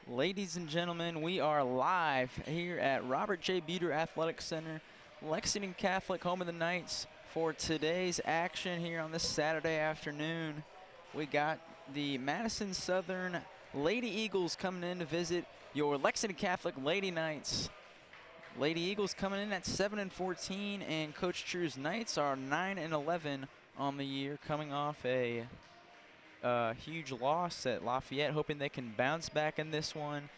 Ladies and gentlemen, we are live here at Robert J. Buter Athletic Center, Lexington Catholic, home of the Knights, for today's action here on this Saturday afternoon. We got the Madison Southern Lady Eagles coming in to visit your Lexington Catholic Lady Knights. Lady Eagles coming in at 7-14, and Coach True's Knights are 9-11 on the year, coming off a huge loss at Lafayette, hoping they can bounce back in this one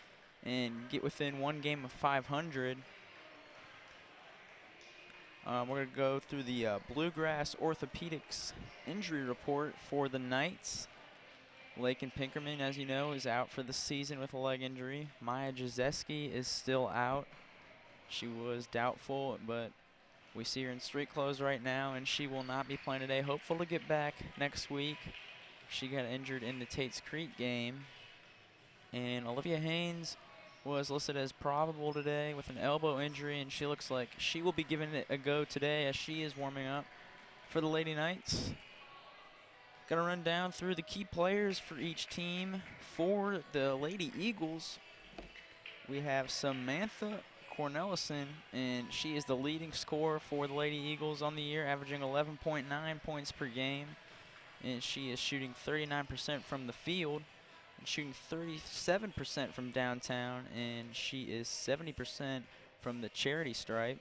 and get within one game of 500. We're going to go through the Bluegrass Orthopedics injury report for the Knights. Lakin Pinkerman, as you know, is out for the season with a leg injury. Maya Jazeski is still out. She was doubtful, but we see her in street clothes right now, and she will not be playing today. Hopeful to get back next week. She got injured in the Tate's Creek game. And Olivia Haynes was listed as probable today with an elbow injury, and she looks like she will be giving it a go today as she is warming up for the Lady Knights. Gonna run down through the key players for each team. For the Lady Eagles, we have Samantha Cornelison, and she is the leading scorer for the Lady Eagles on the year, averaging 11.9 points per game. And she is shooting 39% from the field and shooting 37% from downtown, and she is 70% from the charity stripe.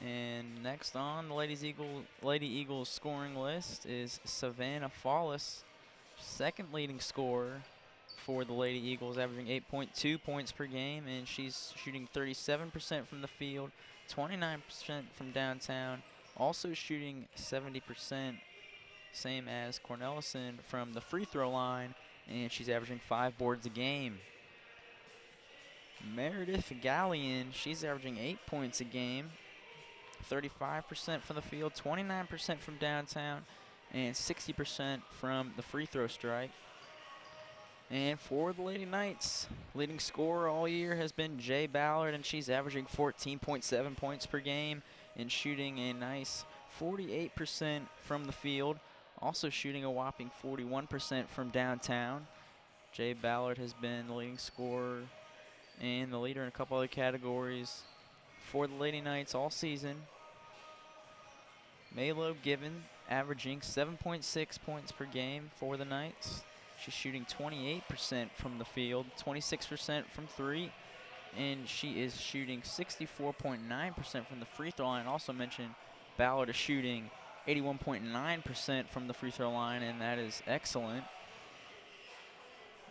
And next on the Lady Eagles scoring list is Savannah Fallis, second leading scorer for the Lady Eagles, averaging 8.2 points per game, and she's shooting 37% from the field, 29% from downtown, also shooting 70%. Same as Cornelison from the free throw line, and she's averaging 5 boards a game. Meredith Gallion, she's averaging 8 points a game, 35% from the field, 29% from downtown, and 60% from the free throw strike. And for the Lady Knights, leading scorer all year has been Jay Ballard, and she's averaging 14.7 points per game and shooting a nice 48% from the field. Also shooting a whopping 41% from downtown. Jay Ballard has been the leading scorer and the leader in a couple other categories for the Lady Knights all season. Maylo Gibbon averaging 7.6 points per game for the Knights. She's shooting 28% from the field, 26% from three, and she is shooting 64.9% from the free throw line. Also mentioned Ballard is shooting 81.9% from the free throw line, and that is excellent.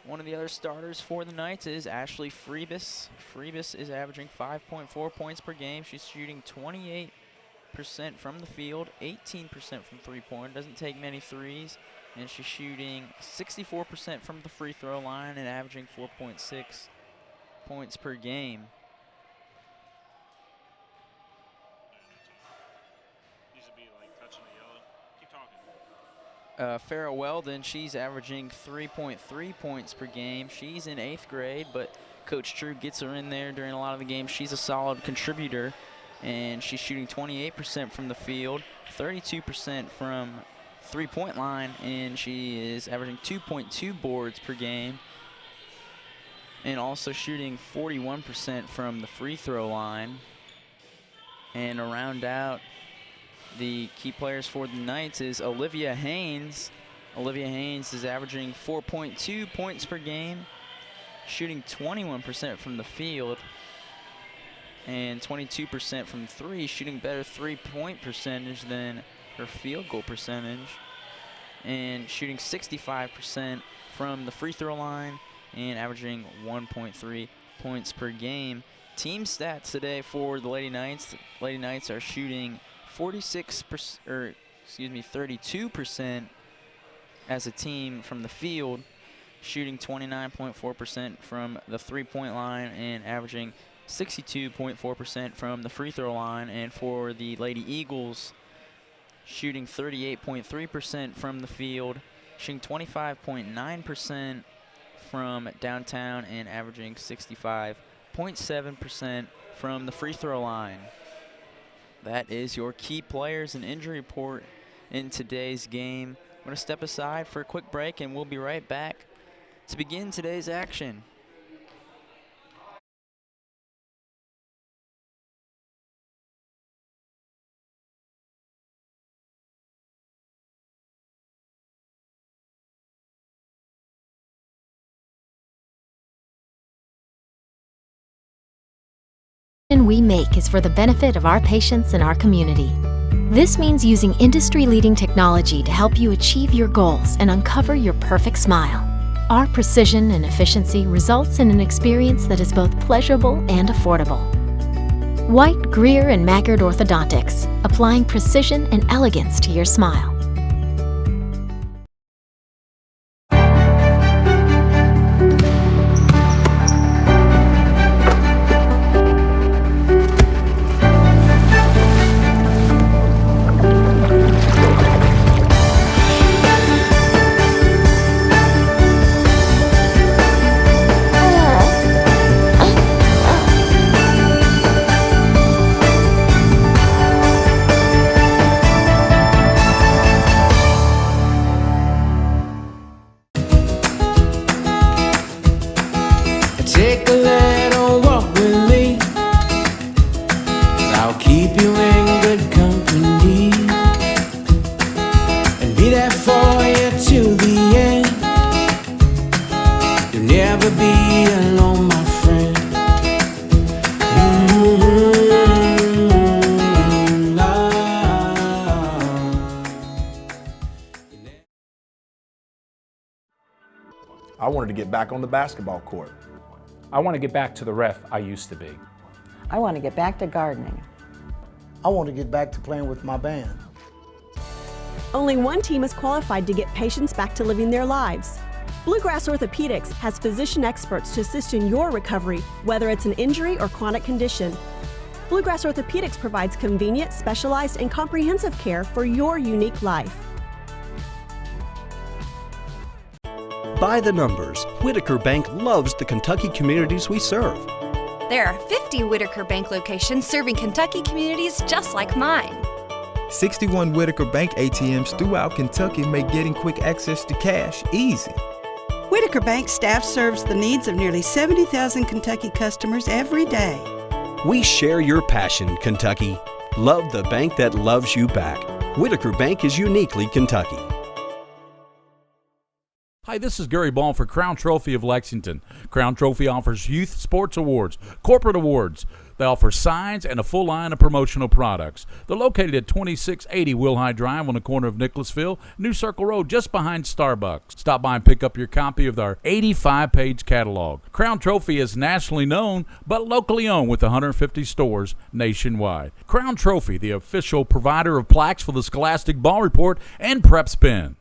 One of the other starters for the Knights is Ashley Freebus. Freebus is averaging 5.4 points per game. She's shooting 28% from the field, 18% from three-point. Doesn't take many threes, and she's shooting 64% from the free throw line and averaging 4.6 points per game. Farrah Weldon, she's averaging 3.3 points per game. She's in 8th grade, but Coach True gets her in there during a lot of the games. She's a solid contributor, and she's shooting 28% from the field, 32% from three-point line, and she is averaging 2.2 boards per game, and also shooting 41% from the free throw line. And to round out the key players for the Knights is Olivia Haynes. Olivia Haynes is averaging 4.2 points per game, shooting 21% from the field and 22% from three, shooting better three-point percentage than her field goal percentage, and shooting 65% from the free throw line and averaging 1.3 points per game. Team stats today for the Lady Knights. The Lady Knights are shooting 32% as a team from the field, shooting 29.4% from the three-point line and averaging 62.4% from the free throw line. And for the Lady Eagles, shooting 38.3% from the field, shooting 25.9% from downtown and averaging 65.7% from the free throw line. That is your key players and injury report in today's game. I'm going to step aside for a quick break, and we'll be right back to begin today's action. We make is for the benefit of our patients and our community. This means using industry-leading technology to help you achieve your goals and uncover your perfect smile. Our precision and efficiency results in an experience that is both pleasurable and affordable. White, Greer, and Maggard Orthodontics, applying precision and elegance to your smile. Take a little walk with me. I'll keep you in good company and be there for you to the end. You'll never be alone, my friend. I wanted to get back on the basketball court. I want to get back to the ref I used to be. I want to get back to gardening. I want to get back to playing with my band. Only one team is qualified to get patients back to living their lives. Bluegrass Orthopedics has physician experts to assist in your recovery, whether it's an injury or chronic condition. Bluegrass Orthopedics provides convenient, specialized, and comprehensive care for your unique life. By the numbers, Whitaker Bank loves the Kentucky communities we serve. There are 50 Whitaker Bank locations serving Kentucky communities just like mine. 61 Whitaker Bank ATMs throughout Kentucky make getting quick access to cash easy. Whitaker Bank staff serves the needs of nearly 70,000 Kentucky customers every day. We share your passion, Kentucky. Love the bank that loves you back. Whitaker Bank is uniquely Kentucky. Hi, this is Gary Ball for Crown Trophy of Lexington. Crown Trophy offers youth sports awards, corporate awards. They offer signs and a full line of promotional products. They're located at 2680 Wilhite Drive on the corner of Nicholasville, New Circle Road, just behind Starbucks. Stop by and pick up your copy of our 85-page catalog. Crown Trophy is nationally known, but locally owned with 150 stores nationwide. Crown Trophy, the official provider of plaques for the Scholastic Ball Report and PrepSpin.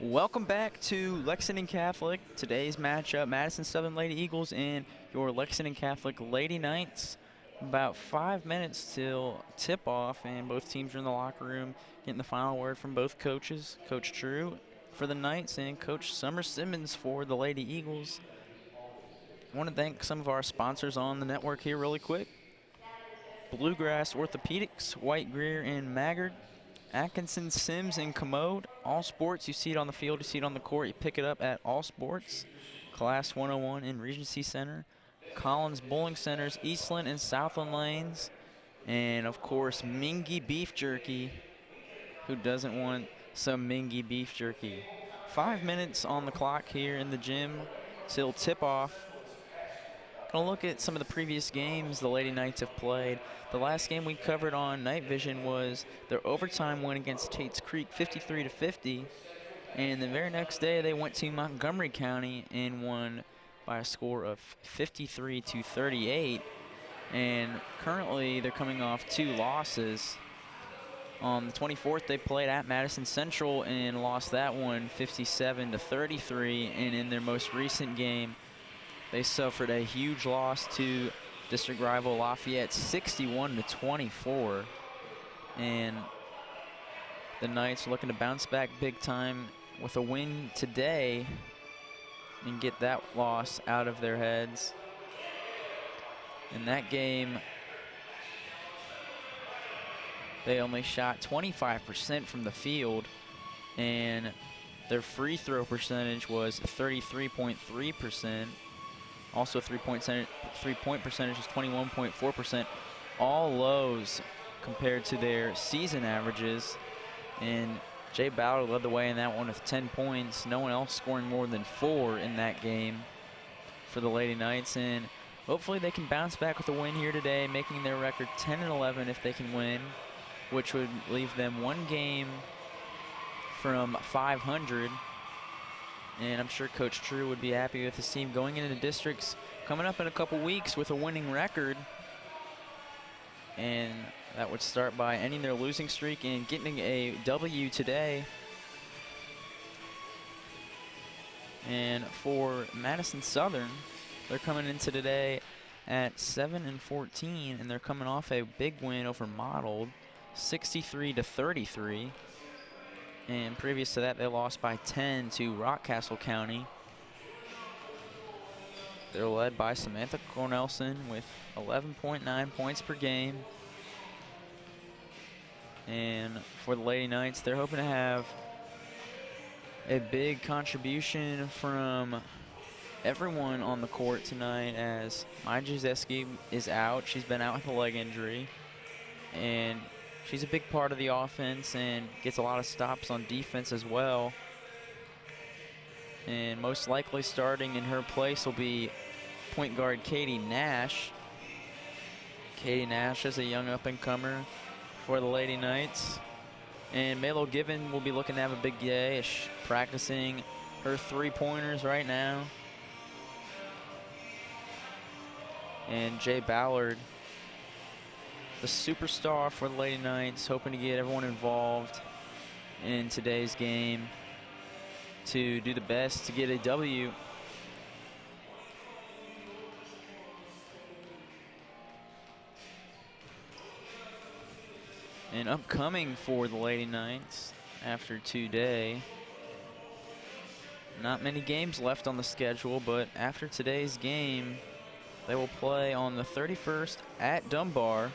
Welcome back to Lexington Catholic. Today's matchup, Madison Southern Lady Eagles and your Lexington Catholic Lady Knights. About 5 minutes till tip-off, and both teams are in the locker room getting the final word from both coaches, Coach Drew for the Knights and Coach Summer Simmons for the Lady Eagles. I want to thank some of our sponsors on the network here really quick. Bluegrass Orthopedics, White, Greer, and Maggard. Atkinson, Sims, and Commode. All sports, you see it on the field, you see it on the court, you pick it up at All Sports. Class 101 in Regency Center. Collins Bowling Centers, Eastland and Southland Lanes. And, of course, Mingy Beef Jerky. Who doesn't want some Mingy Beef Jerky? 5 minutes on the clock here in the gym till tip-off. Gonna look at some of the previous games the Lady Knights have played. The last game we covered on Night Vision was their overtime win against Tate's Creek, 53-50. And the very next day they went to Montgomery County and won by a score of 53-38. And currently they're coming off 2 losses. On the 24th they played at Madison Central and lost that one 57-33. And in their most recent game they suffered a huge loss to district rival Lafayette, 61-24. And the Knights are looking to bounce back big time with a win today and get that loss out of their heads. In that game, they only shot 25% from the field, and their free throw percentage was 33.3%. Also, three-point percentage is 21.4%. All lows compared to their season averages. And Jay Ballard led the way in that one with 10 points. No one else scoring more than 4 in that game for the Lady Knights. And hopefully they can bounce back with a win here today, making their record 10-11 if they can win, which would leave them 1 game from 500. And I'm sure Coach True would be happy with his team going into the districts coming up in a couple weeks with a winning record. And that would start by ending their losing streak and getting a W today. And for Madison Southern, they're coming into today at 7-14, and they're coming off a big win over Model, 63-33. And previous to that, they lost by 10 to Rockcastle County. They're led by Samantha Cornelson with 11.9 points per game. And for the Lady Knights, they're hoping to have a big contribution from everyone on the court tonight, as Maya Jazeski is out. She's been out with a leg injury. And she's a big part of the offense and gets a lot of stops on defense as well. And most likely starting in her place will be point guard Katie Nash. Katie Nash is a young up-and-comer for the Lady Knights. And Melo Given will be looking to have a big day, practicing her three-pointers right now. And Jay Ballard, the superstar for the Lady Knights, hoping to get everyone involved in today's game to do the best to get a W. And upcoming for the Lady Knights after today, not many games left on the schedule, but after today's game, they will play on the 31st at Dunbar.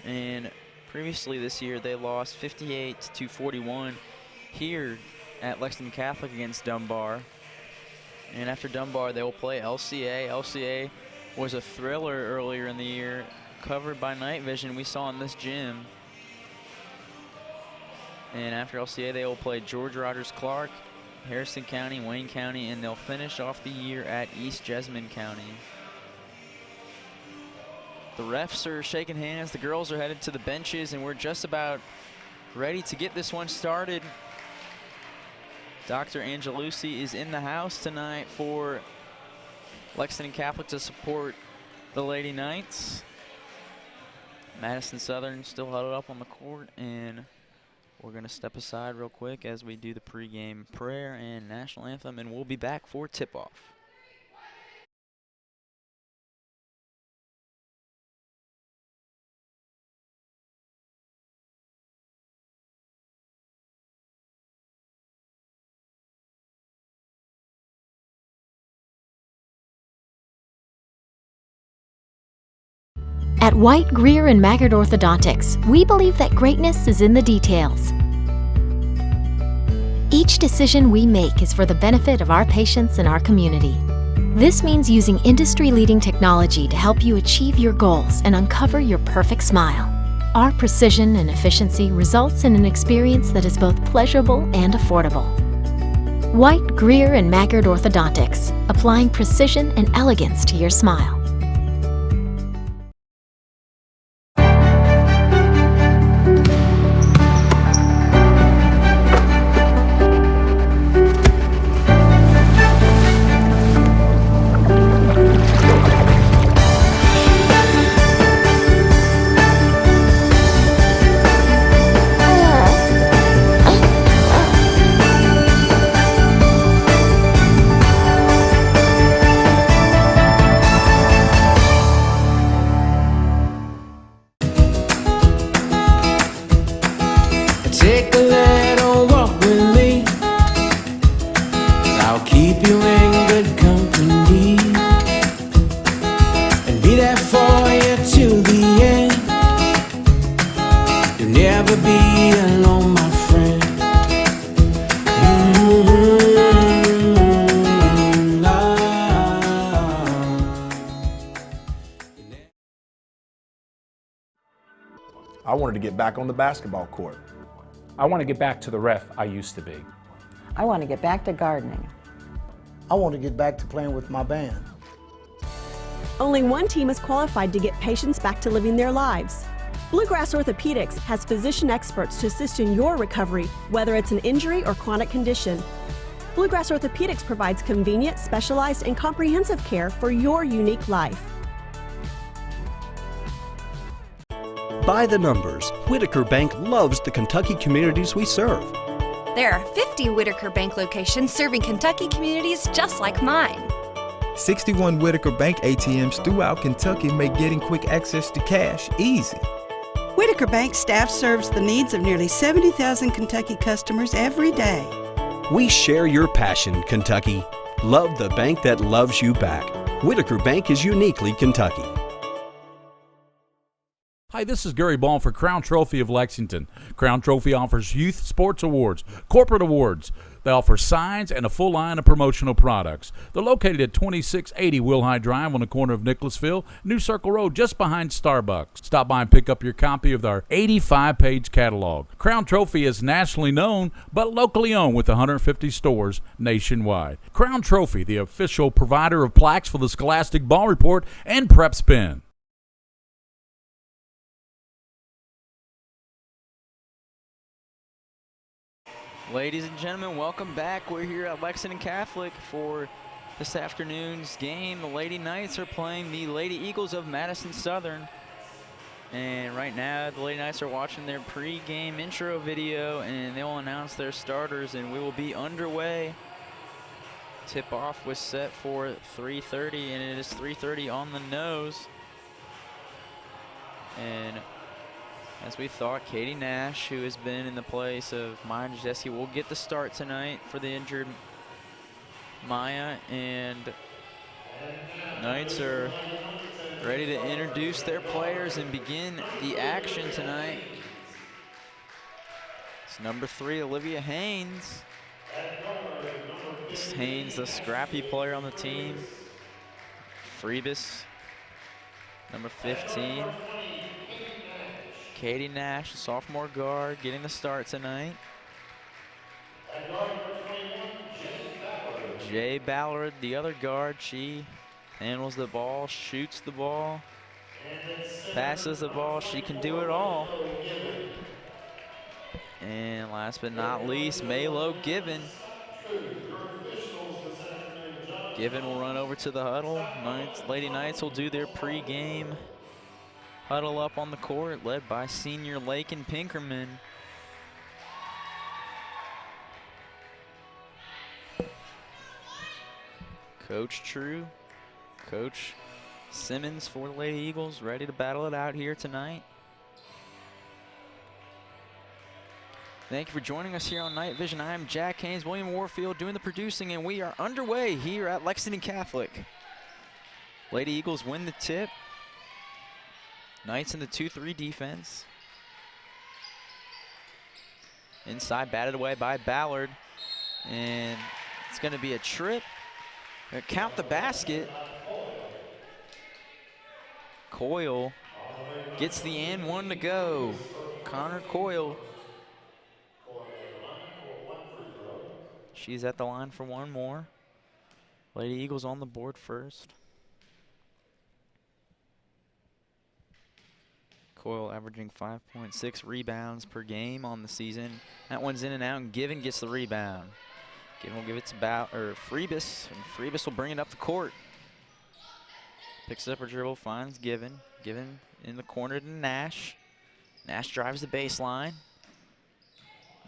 And previously this year, they lost 58-41 here at Lexington Catholic against Dunbar. And after Dunbar, they will play LCA. LCA was a thriller earlier in the year, covered by Night Vision we saw in this gym. And after LCA, they will play George Rogers Clark, Harrison County, Wayne County, and they'll finish off the year at East Jessamine County. The refs are shaking hands, the girls are headed to the benches, and we're just about ready to get this one started. Dr. Angelucci is in the house tonight for Lexington Catholic to support the Lady Knights. Madison Southern still huddled up on the court, and we're going to step aside real quick as we do the pregame prayer and national anthem, and we'll be back for tip-off. At White, Greer, and Maggard Orthodontics, we believe that greatness is in the details. Each decision we make is for the benefit of our patients and our community. This means using industry-leading technology to help you achieve your goals and uncover your perfect smile. Our precision and efficiency results in an experience that is both pleasurable and affordable. White, Greer, and Maggard Orthodontics, applying precision and elegance to your smile. I wanted to get back on the basketball court. I want to get back to the ref I used to be. I want to get back to gardening. I want to get back to playing with my band. Only one team is qualified to get patients back to living their lives. Bluegrass Orthopedics has physician experts to assist in your recovery, whether it's an injury or chronic condition. Bluegrass Orthopedics provides convenient, specialized, and comprehensive care for your unique life. By the numbers, Whitaker Bank loves the Kentucky communities we serve. There are 50 Whitaker Bank locations serving Kentucky communities just like mine. 61 Whitaker Bank ATMs throughout Kentucky make getting quick access to cash easy. Whitaker Bank staff serves the needs of nearly 70,000 Kentucky customers every day. We share your passion, Kentucky. Love the bank that loves you back. Whitaker Bank is uniquely Kentucky. Hi, this is Gary Ball for Crown Trophy of Lexington. Crown Trophy offers youth sports awards, corporate awards. They offer signs and a full line of promotional products. They're located at 2680 Wilhite Drive on the corner of Nicholasville, New Circle Road, just behind Starbucks. Stop by and pick up your copy of our 85-page catalog. Crown Trophy is nationally known, but locally owned with 150 stores nationwide. Crown Trophy, the official provider of plaques for the Scholastic Ball Report and PrepSpin. Ladies and gentlemen, welcome back. We're here at Lexington Catholic for this afternoon's game. The Lady Knights are playing the Lady Eagles of Madison Southern. And right now, the Lady Knights are watching their pre-game intro video, and they'll announce their starters, and we will be underway. Tip-off was set for 3:30, and it is 3:30 on the nose. And as we thought, Katie Nash, who has been in the place of Maya Jazeski, will get the start tonight for the injured Maya. And Knights are ready to introduce their players and begin the action tonight. It's number 3, Olivia Haynes. This Haynes, the scrappy player on the team. Freebus, number 15. Katie Nash, sophomore guard, getting the start tonight. Jay Ballard, the other guard, she handles the ball, shoots the ball, passes the ball. She can do it all. And last but not least, Maylo Given. Given will run over to the huddle. Lady Knights will do their pre-game huddle up on the court, led by senior Lakin Pinkerman. Coach True, Coach Simmons for the Lady Eagles, ready to battle it out here tonight. Thank you for joining us here on Night Vision. I am Jack Haynes, William Warfield doing the producing, and we are underway here at Lexington Catholic. Lady Eagles win the tip. Knights in the 2-3 defense. Inside, batted away by Ballard. And it's going to be a trip. Count the basket. Coyle gets the and one to go. Connor Coyle. She's at the line for one more. Lady Eagles on the board first. Coyle averaging 5.6 rebounds per game on the season. That one's in and out, and Given gets the rebound. Given will give it to Freebus, and Freebus will bring it up the court. Picks up her dribble, finds Given. Given in the corner to Nash. Nash drives the baseline.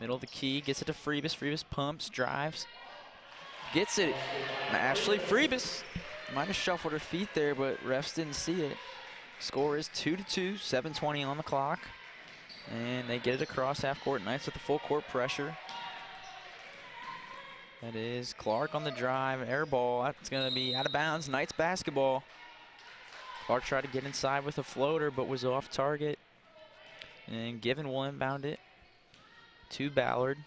Middle of the key, gets it to Freebus. Freebus pumps, drives, gets it. Ashley Freebus might have shuffled her feet there, but refs didn't see it. Score is 2-2, 7:20 on the clock. And they get it across half court. Knights with the full court pressure. That is Clark on the drive, air ball. That's going to be out of bounds. Knights basketball. Clark tried to get inside with a floater, but was off target. And Given will inbound it to Ballard.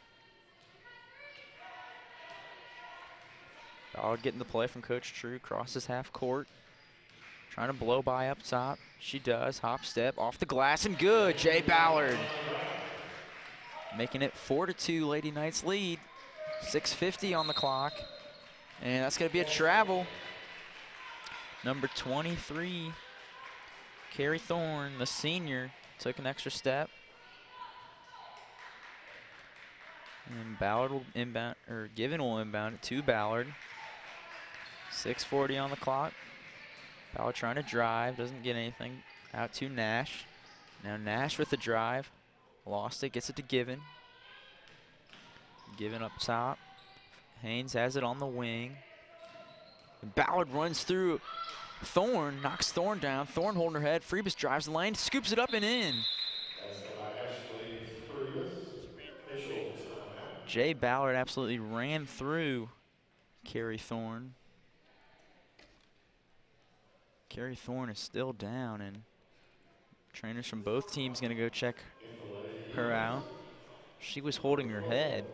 Ballard getting the play from Coach True, crosses half court. Trying to blow by up top. She does. Hop step off the glass and good. Jay Ballard making it 4-2. Lady Knights lead. 6:50 on the clock. And that's going to be a travel. Number 23, Carrie Thorne, the senior, took an extra step. And Ballard will inbound, or Given will inbound it to Ballard. 6:40 on the clock. Ballard trying to drive, doesn't get anything. Out to Nash. Now Nash with the drive. Lost it, gets it to Given. Given up top. Haynes has it on the wing. And Ballard runs through Thorne, knocks Thorne down. Thorne holding her head. Freebus drives the lane, scoops it up and in. Jay Ballard absolutely ran through Carrie Thorne. Carrie Thorne is still down, and trainers from both teams going to go check her out. She was holding her head.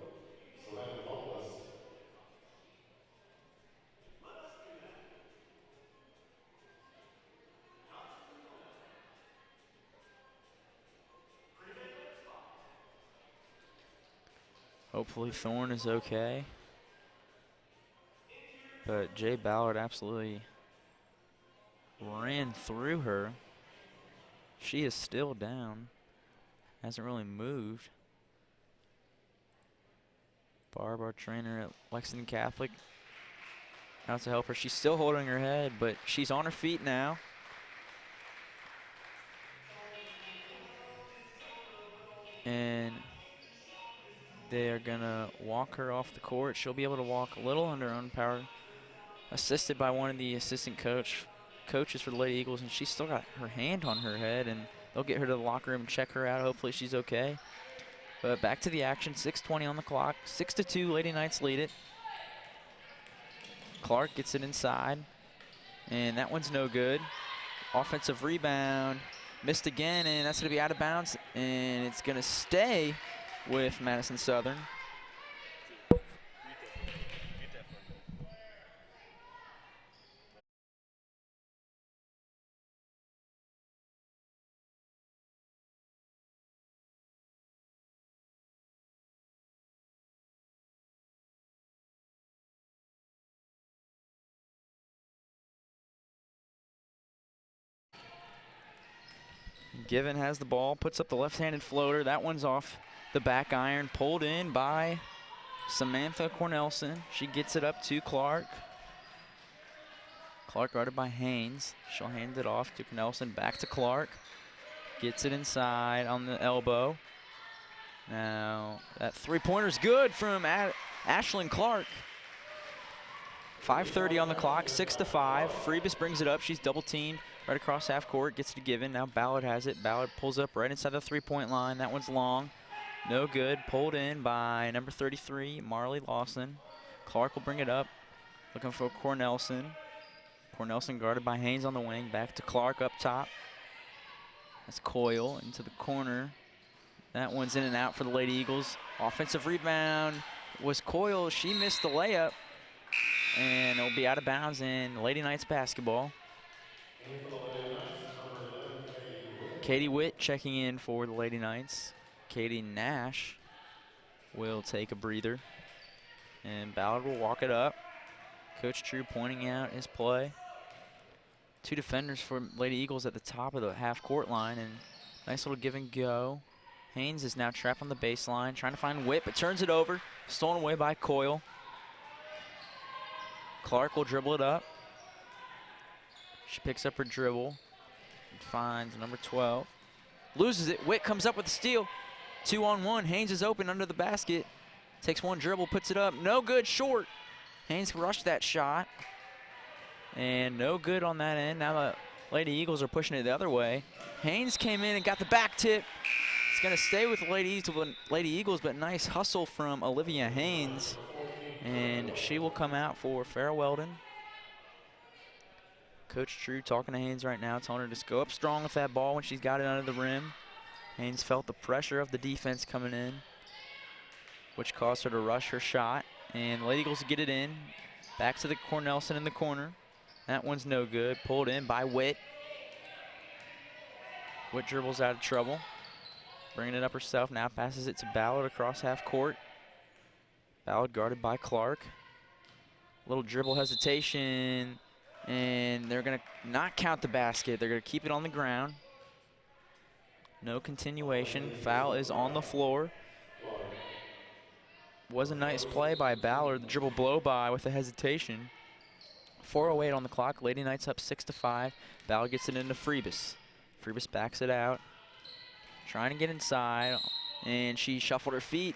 Hopefully Thorne is okay. But Jay Ballard absolutely ran through her. She is still down. Hasn't really moved. Barb, our trainer at Lexington Catholic, out to help her. She's still holding her head, but she's on her feet now. And they are gonna walk her off the court. She'll be able to walk a little under her own power, assisted by one of the assistant coaches for the Lady Eagles, and she's still got her hand on her head, and they'll get her to the locker room and check her out. Hopefully she's okay. But back to the action, 6:20 on the clock. 6-2, Lady Knights lead it. Clark gets it inside, and that one's no good. Offensive rebound, missed again, and that's gonna be out of bounds, and it's gonna stay with Madison Southern. Given has the ball, puts up the left-handed floater. That one's off the back iron, pulled in by Samantha Cornelson. She gets it up to Clark. Clark guarded by Haynes. She'll hand it off to Cornelson, back to Clark. Gets it inside on the elbow. Now, that three-pointer's good from Ashlyn Clark. 5:30 on the clock, 6-5. Freebus brings it up. She's double-teamed right across half court, gets it to Given. Now Ballard has it. Ballard pulls up right inside the three-point line. That one's long. No good. Pulled in by number 33, Marley Lawson. Clark will bring it up, looking for Cornelson. Cornelson guarded by Haynes on the wing. Back to Clark up top. That's Coyle into the corner. That one's in and out for the Lady Eagles. Offensive rebound was Coyle. She missed the layup, and it'll be out of bounds in Lady Knights basketball. Katie Witt checking in for the Lady Knights. Katie Nash will take a breather, and Ballard will walk it up. Coach True pointing out his play. Two defenders for Lady Eagles at the top of the half-court line, and nice little give and go. Haynes is now trapped on the baseline, trying to find Witt, but turns it over. Stolen away by Coyle. Clark will dribble it up. She picks up her dribble and finds number 12. Loses it. Witt comes up with the steal. 2-on-1. Haynes is open under the basket. Takes one dribble, puts it up. No good, short. Haynes rushed that shot. And no good on that end. Now the Lady Eagles are pushing it the other way. Haynes came in and got the back tip. It's going to stay with the Lady Eagles, but nice hustle from Olivia Haynes. And she will come out for Farrah Weldon. Coach True talking to Haynes right now, telling her to just go up strong with that ball when she's got it under the rim. Haynes felt the pressure of the defense coming in, which caused her to rush her shot. And the Lady Eagles get it in. Back to the Cornelson in the corner. That one's no good. Pulled in by Witt. Witt dribbles out of trouble. Bringing it up herself. Now passes it to Ballard across half court. Ballard guarded by Clark. Little dribble hesitation. And they're going to not count the basket. They're going to keep it on the ground. No continuation. Foul is on the floor. Was a nice play by Ballard. The dribble blow by with a hesitation. 4:08 on the clock. Lady Knights up 6-5. Ballard gets it into Freebus. Freebus backs it out. Trying to get inside. And she shuffled her feet.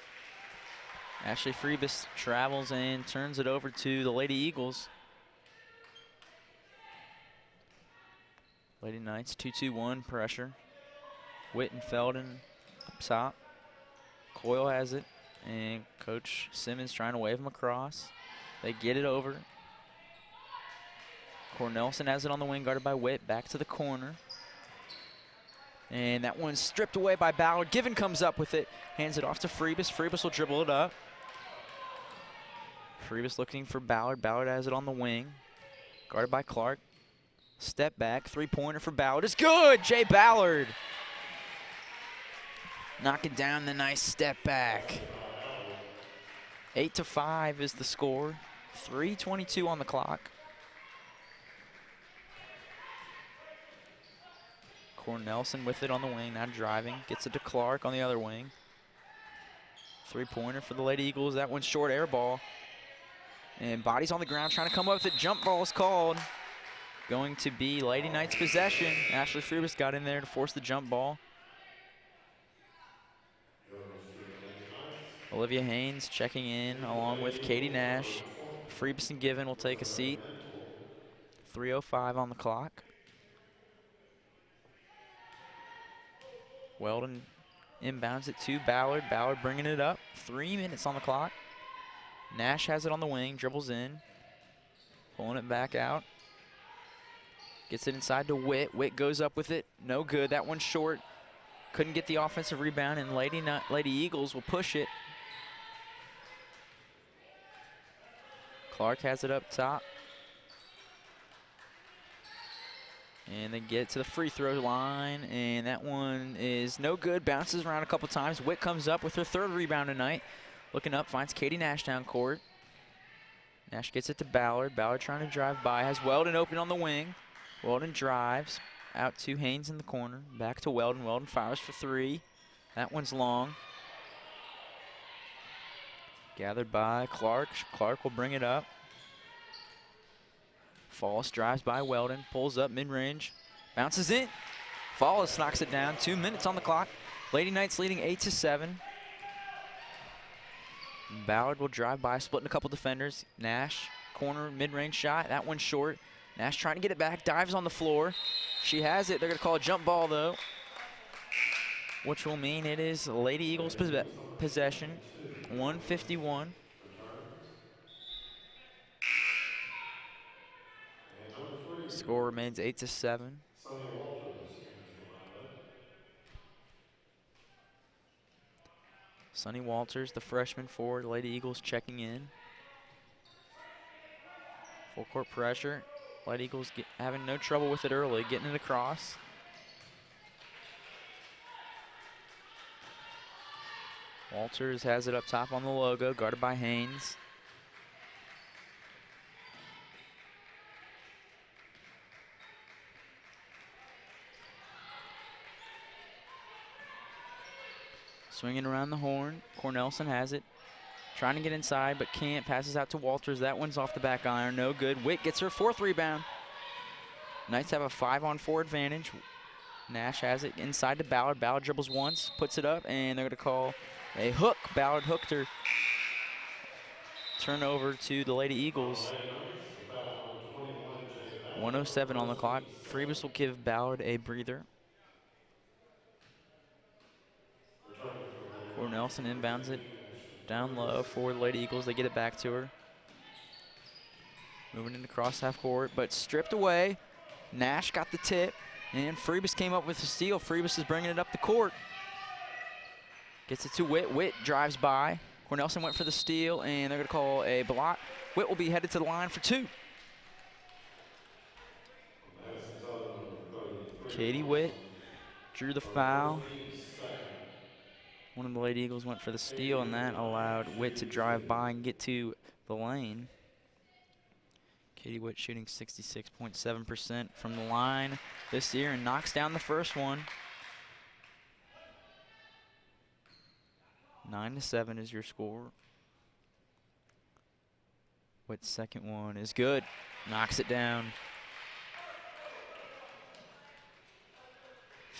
Ashley Freebus travels and turns it over to the Lady Eagles. Lady Knights 2-2-1 pressure. Witt and Felden up top. Coyle has it, and Coach Simmons trying to wave him across. They get it over. Cornelson has it on the wing, guarded by Witt. Back to the corner. And that one's stripped away by Ballard. Given comes up with it, hands it off to Freebus. Freebus will dribble it up. Freebus looking for Ballard. Ballard has it on the wing, guarded by Clark. Step back, three-pointer for Ballard. It's good, Jay Ballard. Knocking down the nice step back. 8-5 is the score. 3:22 on the clock. Cornelson with it on the wing, now driving. Gets it to Clark on the other wing. Three-pointer for the Lady Eagles. That one's short, air ball. And bodies on the ground trying to come up with it. Jump ball is called. Going to be Lady Knights possession. Ashley Freebus got in there to force the jump ball. Olivia Haynes checking in along with Katie Nash. Freebus and Given will take a seat. 3:05 on the clock. Weldon inbounds it to Ballard. Ballard bringing it up. 3 minutes on the clock. Nash has it on the wing, dribbles in. Pulling it back out. Gets it inside to Witt. Witt goes up with it. No good. That one's short. Couldn't get the offensive rebound, and Lady Eagles will push it. Clark has it up top. And they get to the free throw line, and that one is no good. Bounces around a couple times. Witt comes up with her third rebound tonight. Looking up, finds Katie Nash down court. Nash gets it to Ballard. Ballard trying to drive by. Has Weldon open on the wing. Weldon drives out to Haynes in the corner. Back to Weldon. Weldon fires for three. That one's long. Gathered by Clark. Clark will bring it up. Fallis drives by Weldon. Pulls up mid-range. Bounces in. Fallis knocks it down. 2 minutes on the clock. Lady Knights leading 8-7. Ballard will drive by, splitting a couple defenders. Nash, corner, mid-range shot. That one's short. Nash trying to get it back, dives on the floor. She has it. They're going to call a jump ball, though, which will mean it is Lady Eagles possession. 1:51. Score remains 8-7. Sonny Walters, the freshman forward. Lady Eagles checking in. Full court pressure. Lady Eagles having no trouble with it early, getting it across. Walters has it up top on the logo, guarded by Haynes. Swinging around the horn. Cornelson has it. Trying to get inside, but can't. Passes out to Walters. That one's off the back iron. No good. Witt gets her fourth rebound. Knights have a 5-on-4 advantage. Nash has it inside to Ballard. Ballard dribbles once, puts it up, and they're going to call a hook. Ballard hooked her. Turnover to the Lady Eagles. 1:07 on the clock. Freebus will give Ballard a breather. Cornelson inbounds it down low for the Lady Eagles. They get it back to her. Moving into cross half court, but stripped away. Nash got the tip, and Freebus came up with the steal. Freebus is bringing it up the court. Gets it to Witt. Witt drives by. Cornelson went for the steal, and they're going to call a block. Witt will be headed to the line for two. Katie Witt drew the foul. One of the Lady Eagles went for the steal, and that allowed Witt to drive by and get to the lane. Katie Witt shooting 66.7% from the line this year and knocks down the first one. 9-7 is your score. Witt's second one is good. Knocks it down.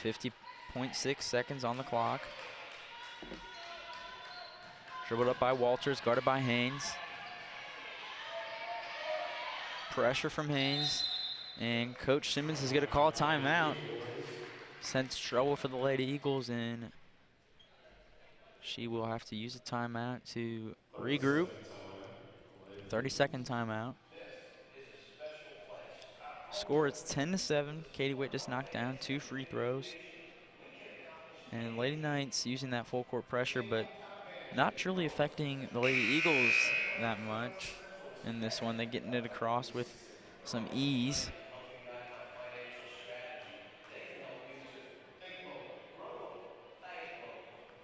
50.6 seconds on the clock. Dribbled up by Walters, guarded by Haynes. Pressure from Haynes, and Coach Simmons is going to call a timeout. Sends trouble for the Lady Eagles, and she will have to use a timeout to regroup. 30-second timeout. Score, it's 10-7. Katie Witt just knocked down 2 free throws. And Lady Knights using that full court pressure, but not truly affecting the Lady Eagles that much in this one. They're getting it across with some ease.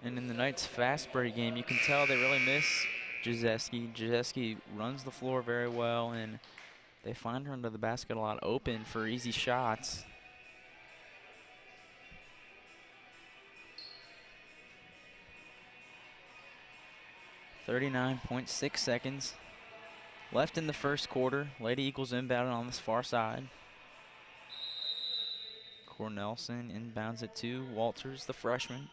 And in the Knights' fast break game, you can tell they really miss Jazeski. Jazeski runs the floor very well, and they find her under the basket a lot open for easy shots. .6 seconds left in the first quarter. Lady Eagles inbound on this far side. Cornelson inbounds it to Walters, the freshman.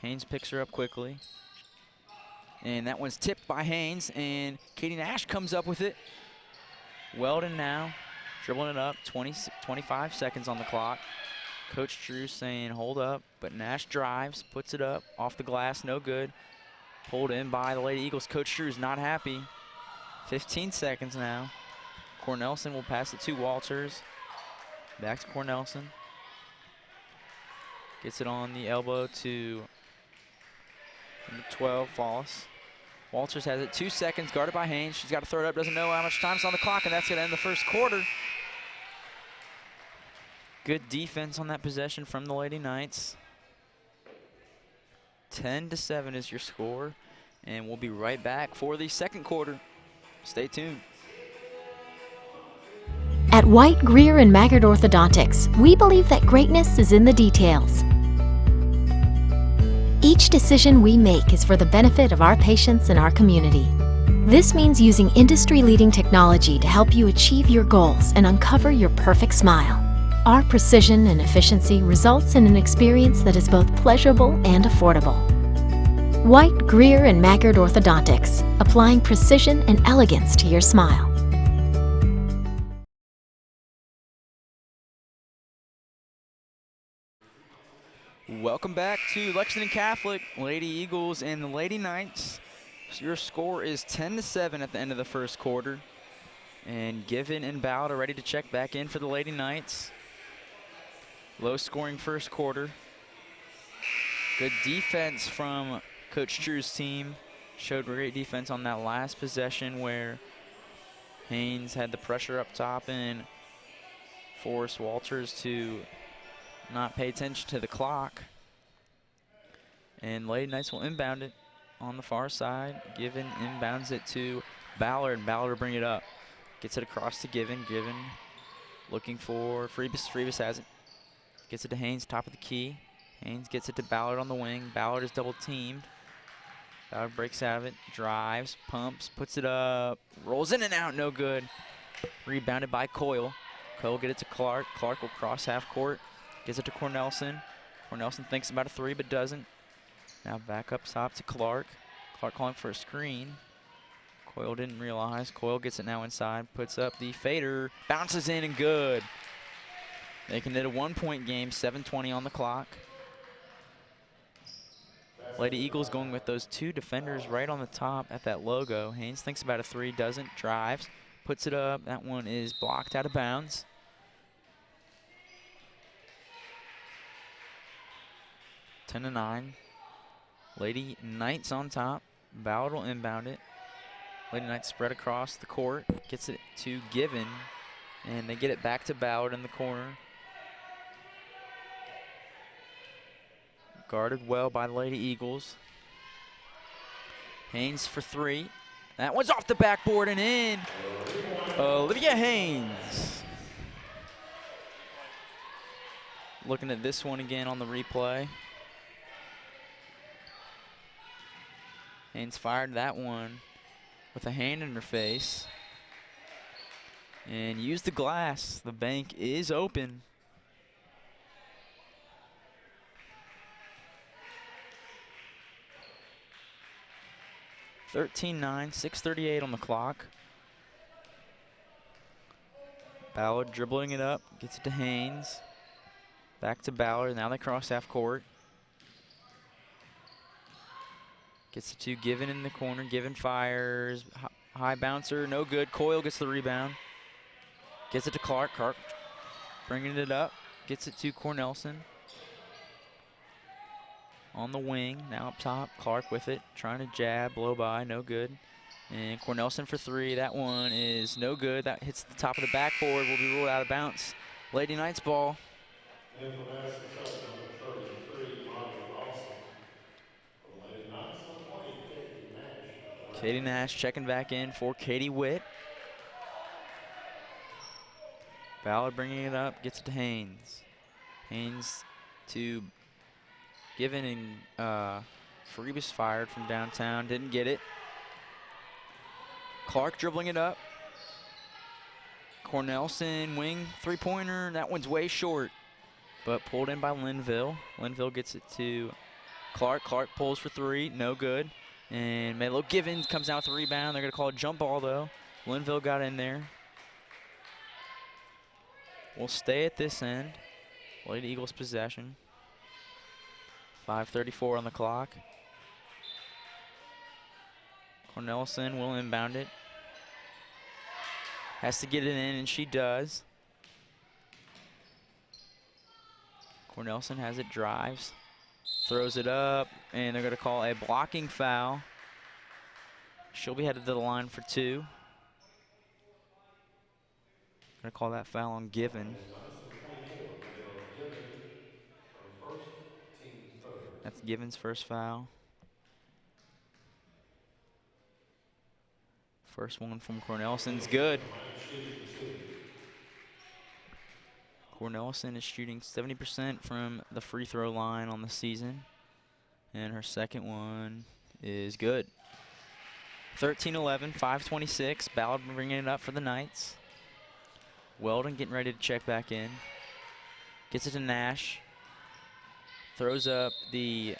Haynes picks her up quickly. And that one's tipped by Haynes, and Katie Nash comes up with it. Weldon now dribbling it up, 25 seconds on the clock. Coach Drew saying hold up, but Nash drives, puts it up, off the glass, no good. Pulled in by the Lady Eagles. Coach Drew's not happy. 15 seconds now. Cornelson will pass it to Walters. Back to Cornelson. Gets it on the elbow to number 12, Fallis. Walters has it, 2 seconds, guarded by Haynes. She's got to throw it up, doesn't know how much time's on the clock, and that's going to end the first quarter. Good defense on that possession from the Lady Knights. 10-7 is your score, and we'll be right back for the second quarter. Stay tuned. At White, Greer, and Maggard Orthodontics, we believe that greatness is in the details. Each decision we make is for the benefit of our patients and our community. This means using industry-leading technology to help you achieve your goals and uncover your perfect smile. Our precision and efficiency results in an experience that is both pleasurable and affordable. White, Greer, and Maggard Orthodontics, applying precision and elegance to your smile. Welcome back to Lexington Catholic, Lady Eagles and the Lady Knights. So your score is 10-7 at the end of the first quarter. And Given and Bowd are ready to check back in for the Lady Knights. Low scoring first quarter. Good defense from Coach Drew's team. Showed great defense on that last possession where Haynes had the pressure up top and forced Walters to not pay attention to the clock. And Lady Knights will inbound it on the far side. Given inbounds it to Ballard, and Ballard will bring it up. Gets it across to Given. Given looking for Freebus. Freebus has it. Gets it to Haynes, top of the key. Haynes gets it to Ballard on the wing. Ballard is double teamed. Ballard breaks out of it, drives, pumps, puts it up, rolls in and out, no good. Rebounded by Coyle. Coyle get it to Clark. Clark will cross half court. Gets it to Cornelson. Cornelson thinks about a three but doesn't. Now back up top to Clark. Clark calling for a screen. Coyle didn't realize. Coyle gets it now inside, puts up the fader, bounces in and good. Making it a 1-point game, 7:20 on the clock. Lady Eagles going with those two defenders right on the top at that logo. Haynes thinks about a three, doesn't, drives, puts it up. That one is blocked out of bounds. Ten to 9. Lady Knights on top. Ballard will inbound it. Lady Knights spread across the court. Gets it to Given. And they get it back to Ballard in the corner. Guarded well by the Lady Eagles. Haynes for three. That one's off the backboard and in. Olivia Haynes. Looking at this one again on the replay. Haynes fired that one with a hand in her face. And used the glass. The bank is open. (13-9), 6:38 on the clock. Ballard dribbling it up, gets it to Haynes. Back to Ballard. Now they cross half court. Gets it to Given in the corner. Given fires. High bouncer, no good. Coyle gets the rebound. Gets it to Clark. Clark bringing it up. Gets it to Cornelson. On the wing, now up top. Clark with it, trying to jab, blow by, no good. And Cornelson for three. That one is no good. That hits the top of the backboard. Will be ruled out of bounds. Lady Knights ball. And for Madison, number 33, Margaret Lawson. For the Lady Knights, number 20, Katie Nash. Katie Nash checking back in for Katie Witt. Ballard bringing it up, gets it to Haynes. Haynes to Given, and Freebus fired from downtown, didn't get it. Clark dribbling it up. Cornelson, wing, three-pointer. That one's way short, but pulled in by Linville. Linville gets it to Clark. Clark pulls for three, no good. And Melo Givens comes out with the rebound. They're going to call it jump ball, though. Linville got in there. We'll stay at this end. Lady Eagles possession. 5:34 on the clock. Cornelson will inbound it. Has to get it in, and she does. Cornelson has it, drives, throws it up, and they're going to call a blocking foul. She'll be headed to the line for two. Going to call that foul on Given. That's Given's first foul. First one from Cornelson's good. Cornelson is shooting 70% from the free throw line on the season. And her second one is good. 13-11, 5:26. Ballard bringing it up for the Knights. Weldon getting ready to check back in. Gets it to Nash. Throws up the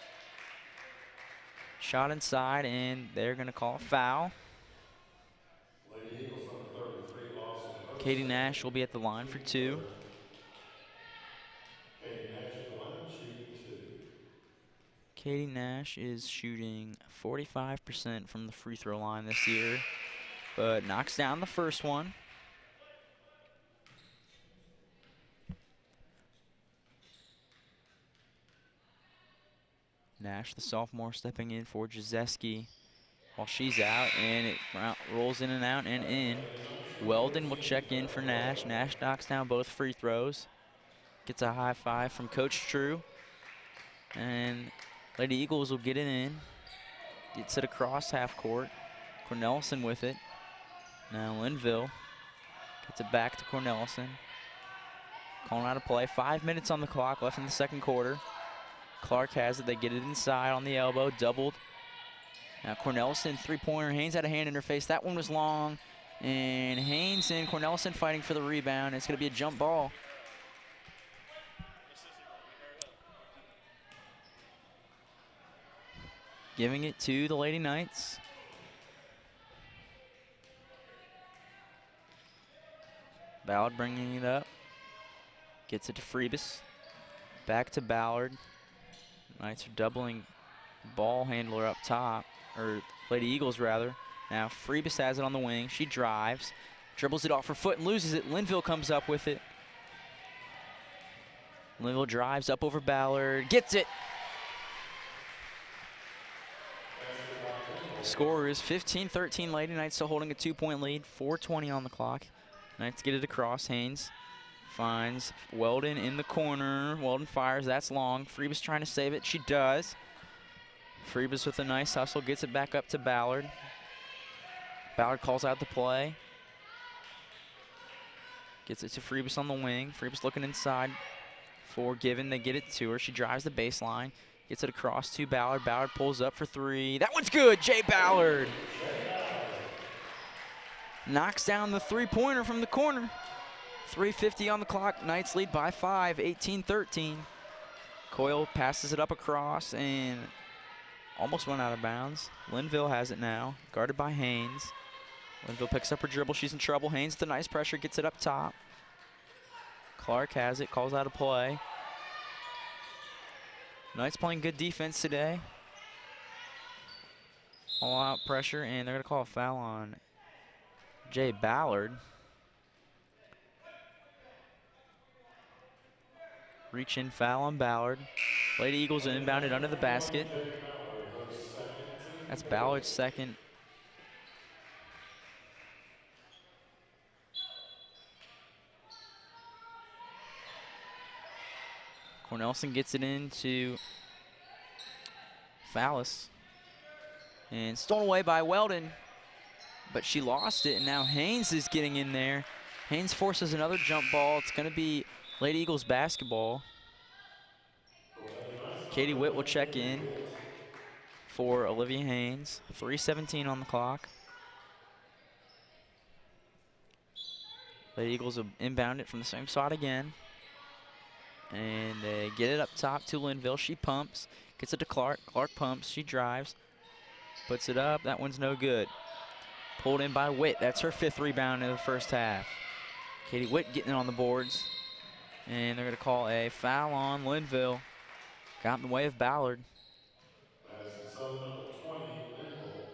shot inside, and they're going to call a foul. Katie Nash will be at the line for two. Katie Nash is shooting 45% from the free throw line this year, but knocks down the first one. Nash, the sophomore, stepping in for Jazeski while she's out, and it rolls in and out and in. Weldon will check in for Nash. Nash knocks down both free throws. Gets a high five from Coach True. And Lady Eagles will get it in. Gets it across half court. Cornelson with it. Now Linville gets it back to Cornelson. Calling out a play. 5 minutes on the clock left in the second quarter. Clark has it. They get it inside on the elbow. Doubled. Now Cornelson, three-pointer. Haynes had a hand in her face. That one was long. And Haynes and Cornelson fighting for the rebound. It's going to be a jump ball. Giving it to the Lady Knights. Ballard bringing it up. Gets it to Freebus. Back to Ballard. Knights are doubling ball handler up top, or Lady Eagles rather. Now Freebus has it on the wing. She drives, dribbles it off her foot and loses it. Linville comes up with it. Linville drives up over Ballard, gets it. Score is 15-13. Lady Knights still holding a 2-point lead. 4:20 on the clock. Knights get it across. Haynes finds Weldon in the corner. Weldon fires. That's long. Freebus trying to save it. She does. Freebus with a nice hustle. Gets it back up to Ballard. Ballard calls out the play. Gets it to Freebus on the wing. Freebus looking inside for Given. They get it to her. She drives the baseline. Gets it across to Ballard. Ballard pulls up for three. That one's good. Jay Ballard knocks down the three-pointer from the corner. 3:50 on the clock. Knights lead by 5, 18-13. Coyle passes it up across and almost went out of bounds. Linville has it now, guarded by Haynes. Linville picks up her dribble. She's in trouble. Haynes with the nice pressure, gets it up top. Clark has it, calls out a play. Knights playing good defense today. All out pressure, and they're going to call a foul on Jay Ballard. Reach in foul on Ballard. Lady Eagles inbounded under the basket. That's Ballard's second. Cornelson gets it into Fallis. And stolen away by Weldon. But she lost it, and now Haynes is getting in there. Haynes forces another jump ball. It's going to be Lady Eagles basketball. Katie Witt will check in for Olivia Haynes. 3:17 on the clock. Lady Eagles will inbound it from the same spot again. And they get it up top to Linville. She pumps, gets it to Clark. Clark pumps, she drives, puts it up. That one's no good. Pulled in by Witt. That's her 5th rebound in the first half. Katie Witt getting it on the boards. And they're going to call a foul on Linville. Got in the way of Ballard. Madison Southern number 20, Linville,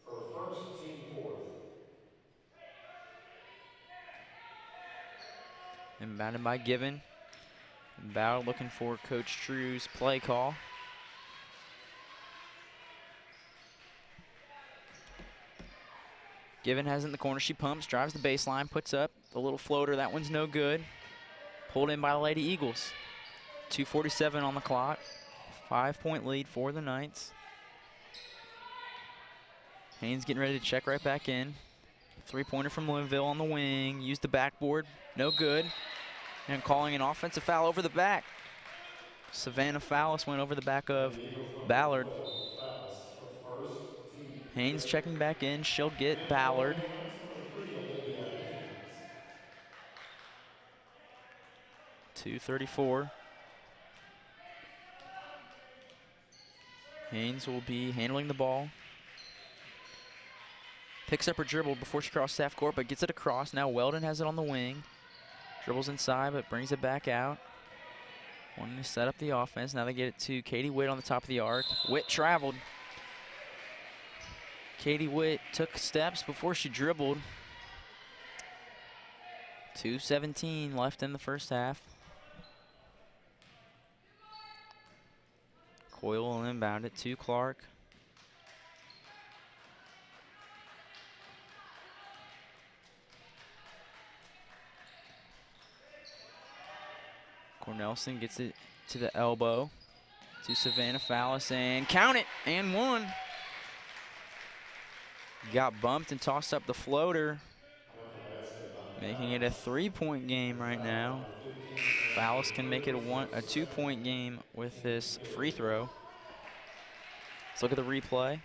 her first, team 4th. Inbounded by Given. And Ballard looking for Coach True's play call. Given has it in the corner. She pumps, drives the baseline, puts up the little floater. That one's no good. Pulled in by the Lady Eagles. 2:47 on the clock. 5-point lead for the Knights. Haynes getting ready to check right back in. 3-pointer from Linville on the wing. Used the backboard. No good. And calling an offensive foul over the back. Savannah Fallis went over the back of Ballard. Haynes checking back in. She'll get Ballard. 2:34. Haynes will be handling the ball. Picks up her dribble before she crosses half court, but gets it across. Now Weldon has it on the wing. Dribbles inside, but brings it back out. Wanting to set up the offense. Now they get it to Katie Witt on the top of the arc. Witt traveled. Katie Witt took steps before she dribbled. 2:17 left in the first half. Coyle will inbound it to Clark. Cornelson gets it to the elbow to Savannah Fallis, and count it, and one. Got bumped and tossed up the floater, making it a 3-point game right now. Fallis can make it a 2-point game with this free throw. Let's look at the replay.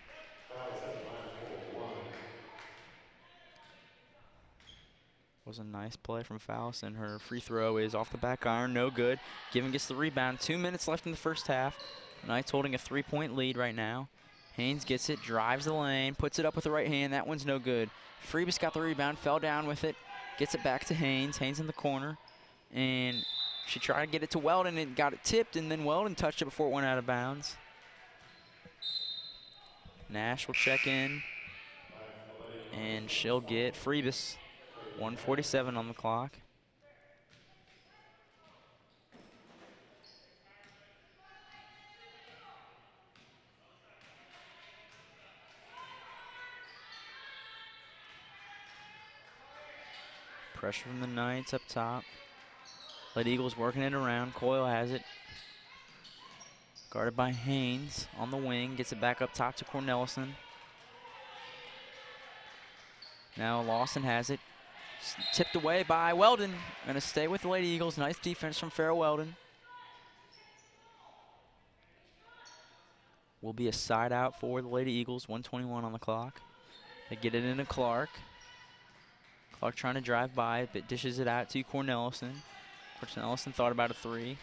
Was a nice play from Fallis, and her free throw is off the back iron, no good. Given gets the rebound. 2 minutes left in the first half. Knights holding a 3-point lead right now. Haynes gets it, drives the lane, puts it up with the right hand. That one's no good. Freebus got the rebound, fell down with it, gets it back to Haynes. Haynes in the corner, and she tried to get it to Weldon and got it tipped, and then Weldon touched it before it went out of bounds. Nash will check in, and she'll get Freebus. 1:47 on the clock. Pressure from the Knights up top. Lady Eagles working it around. Coyle has it. Guarded by Haynes on the wing. Gets it back up top to Cornelison. Now Lawson has it. Tipped away by Weldon. Going to stay with the Lady Eagles. Nice defense from Farrah Weldon. Will be a side out for the Lady Eagles. 1:21 on the clock. They get it into Clark. Clark trying to drive by, but dishes it out to Cornelison. Cornelison thought about a three.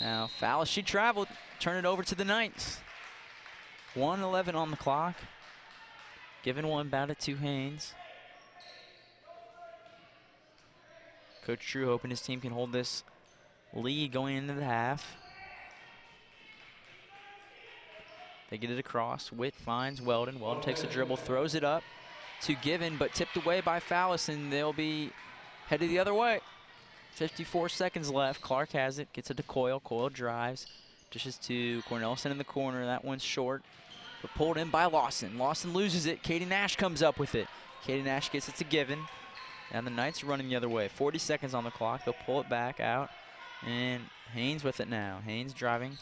Now foul as she traveled. Turn it over to the Knights. 1:11 on the clock. Giving one batted to Haynes. Coach Drew hoping his team can hold this lead going into the half. They get it across. Witt finds Weldon. Weldon takes a dribble, throws it up to Given, but tipped away by Fallison. They'll be headed the other way. 54 seconds left. Clark has it, gets it to Coyle. Coyle drives, dishes to Cornelison in the corner. That one's short, but pulled in by Lawson. Lawson loses it. Katie Nash comes up with it. Katie Nash gets it to Given. And the Knights are running the other way. 40 seconds on the clock. They'll pull it back out. And Haynes with it now. Haynes driving,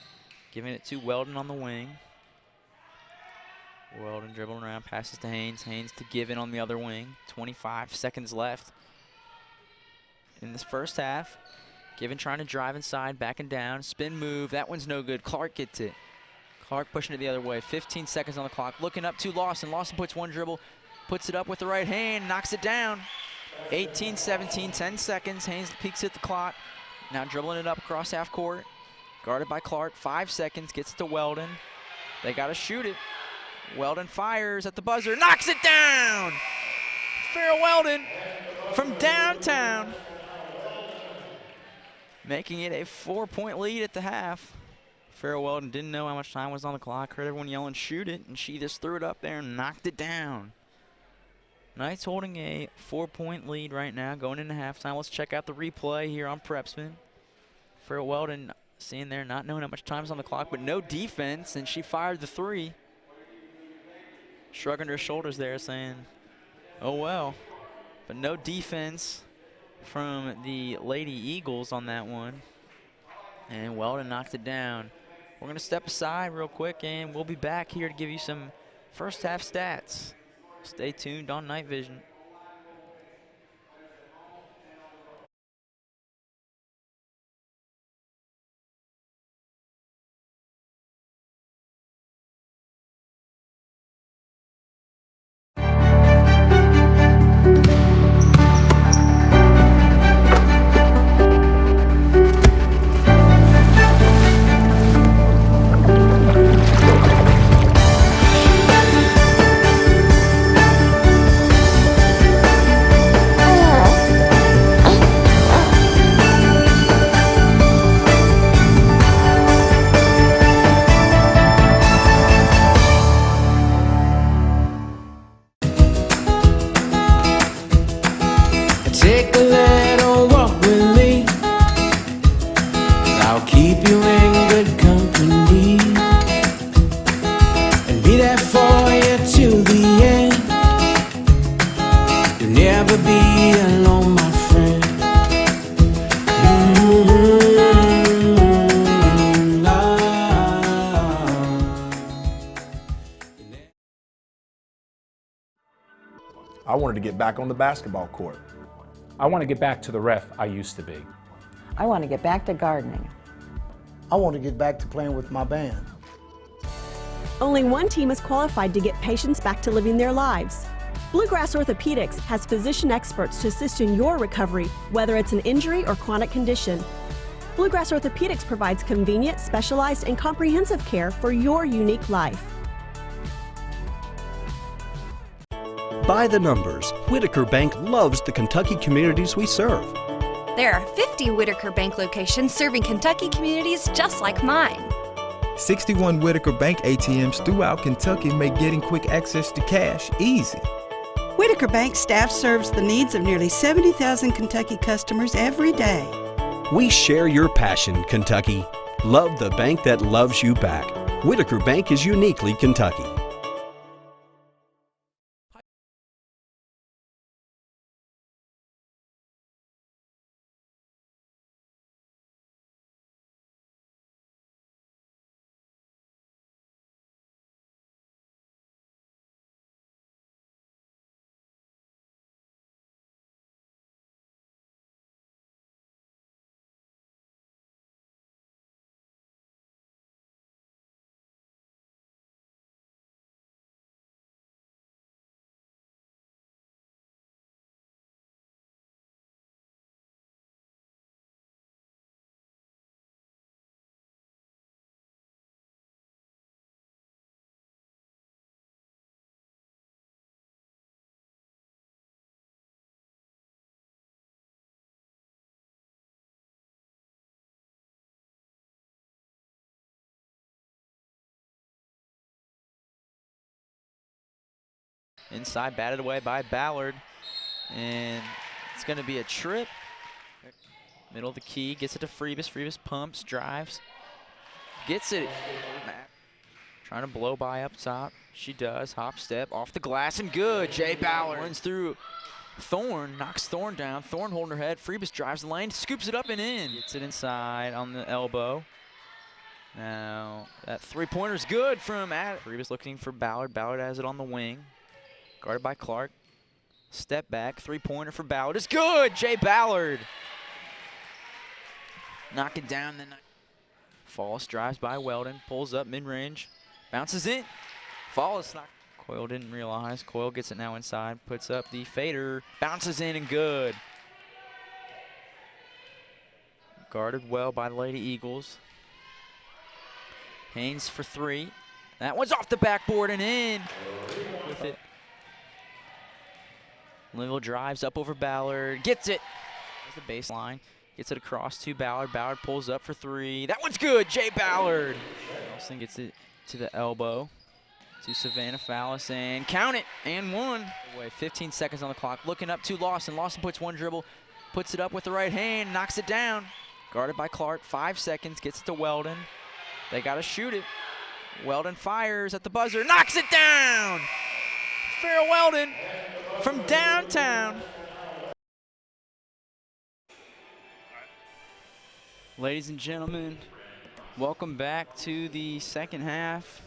giving it to Weldon on the wing. Weldon dribbling around, passes to Haynes. Haynes to Given on the other wing. 25 seconds left in this first half. Given trying to drive inside, backing down. Spin move. That one's no good. Clark gets it. Clark pushing it the other way. 15 seconds on the clock. Looking up to Lawson. Lawson puts one dribble, puts it up with the right hand, knocks it down. 18-17, 10 seconds. Haynes peeks at the clock. Now dribbling it up across half court. Guarded by Clark. 5 seconds. Gets it to Weldon. They got to shoot it. Weldon fires at the buzzer. Knocks it down! Farrah Weldon from downtown. Making it a 4-point lead at the half. Farrah Weldon didn't know how much time was on the clock. Heard everyone yelling, shoot it, and she just threw it up there and knocked it down. Knights holding a 4-point lead right now, going into halftime. Let's check out the replay here on PrepSpin. Farrah Weldon seeing there, not knowing how much time's on the clock, but no defense, and she fired the three. Shrugging her shoulders there, saying, oh well. But no defense from the Lady Eagles on that one. And Weldon knocked it down. We're going to step aside real quick, and we'll be back here to give you some first half stats. Stay tuned on Night Vision. Take a little walk with me. I'll keep you in good company and be there for you to the end. You'll never be alone, my friend. I wanted to get back on the basketball court. I want to get back to the ref I used to be. I want to get back to gardening. I want to get back to playing with my band. Only one team is qualified to get patients back to living their lives. Bluegrass Orthopedics has physician experts to assist in your recovery, whether it's an injury or chronic condition. Bluegrass Orthopedics provides convenient, specialized, and comprehensive care for your unique life. By the numbers, Whitaker Bank loves the Kentucky communities we serve. There are 50 Whitaker Bank locations serving Kentucky communities just like mine. 61 Whitaker Bank ATMs throughout Kentucky make getting quick access to cash easy. Whitaker Bank staff serves the needs of nearly 70,000 Kentucky customers every day. We share your passion, Kentucky. Love the bank that loves you back. Whitaker Bank is uniquely Kentucky. Inside, batted away by Ballard. And it's going to be a trip. Middle of the key, gets it to Freebus. Freebus pumps, drives, gets it. Trying to blow by up top. She does. Hop step off the glass and good. Jay Ballard runs through Thorne, knocks Thorne down. Thorne holding her head. Freebus drives the lane, scoops it up and in. Gets it inside on the elbow. Now that three-pointer's good from Freebus looking for Ballard. Ballard has it on the wing. Guarded by Clark. Step back, three-pointer for Ballard. It's good. Jay Ballard. Knocking down the Falls, drives by Weldon, pulls up mid-range, bounces in. Falls, Coyle didn't realize. Coyle gets it now inside, puts up the fader, bounces in and good. Guarded well by the Lady Eagles. Haynes for three. That one's off the backboard and in with it. Linville drives up over Ballard, gets it. There's the baseline. Gets it across to Ballard. Ballard pulls up for three. That one's good. Jay Ballard. Nelson gets it to the elbow to Savannah Fallis and count it and one. 15 seconds on the clock. Looking up to Lawson. Lawson puts one dribble, puts it up with the right hand, knocks it down. Guarded by Clark. 5 seconds. Gets it to Weldon. They got to shoot it. Weldon fires at the buzzer. Knocks it down. Farrah Weldon from downtown. Ladies and gentlemen, welcome back to the second half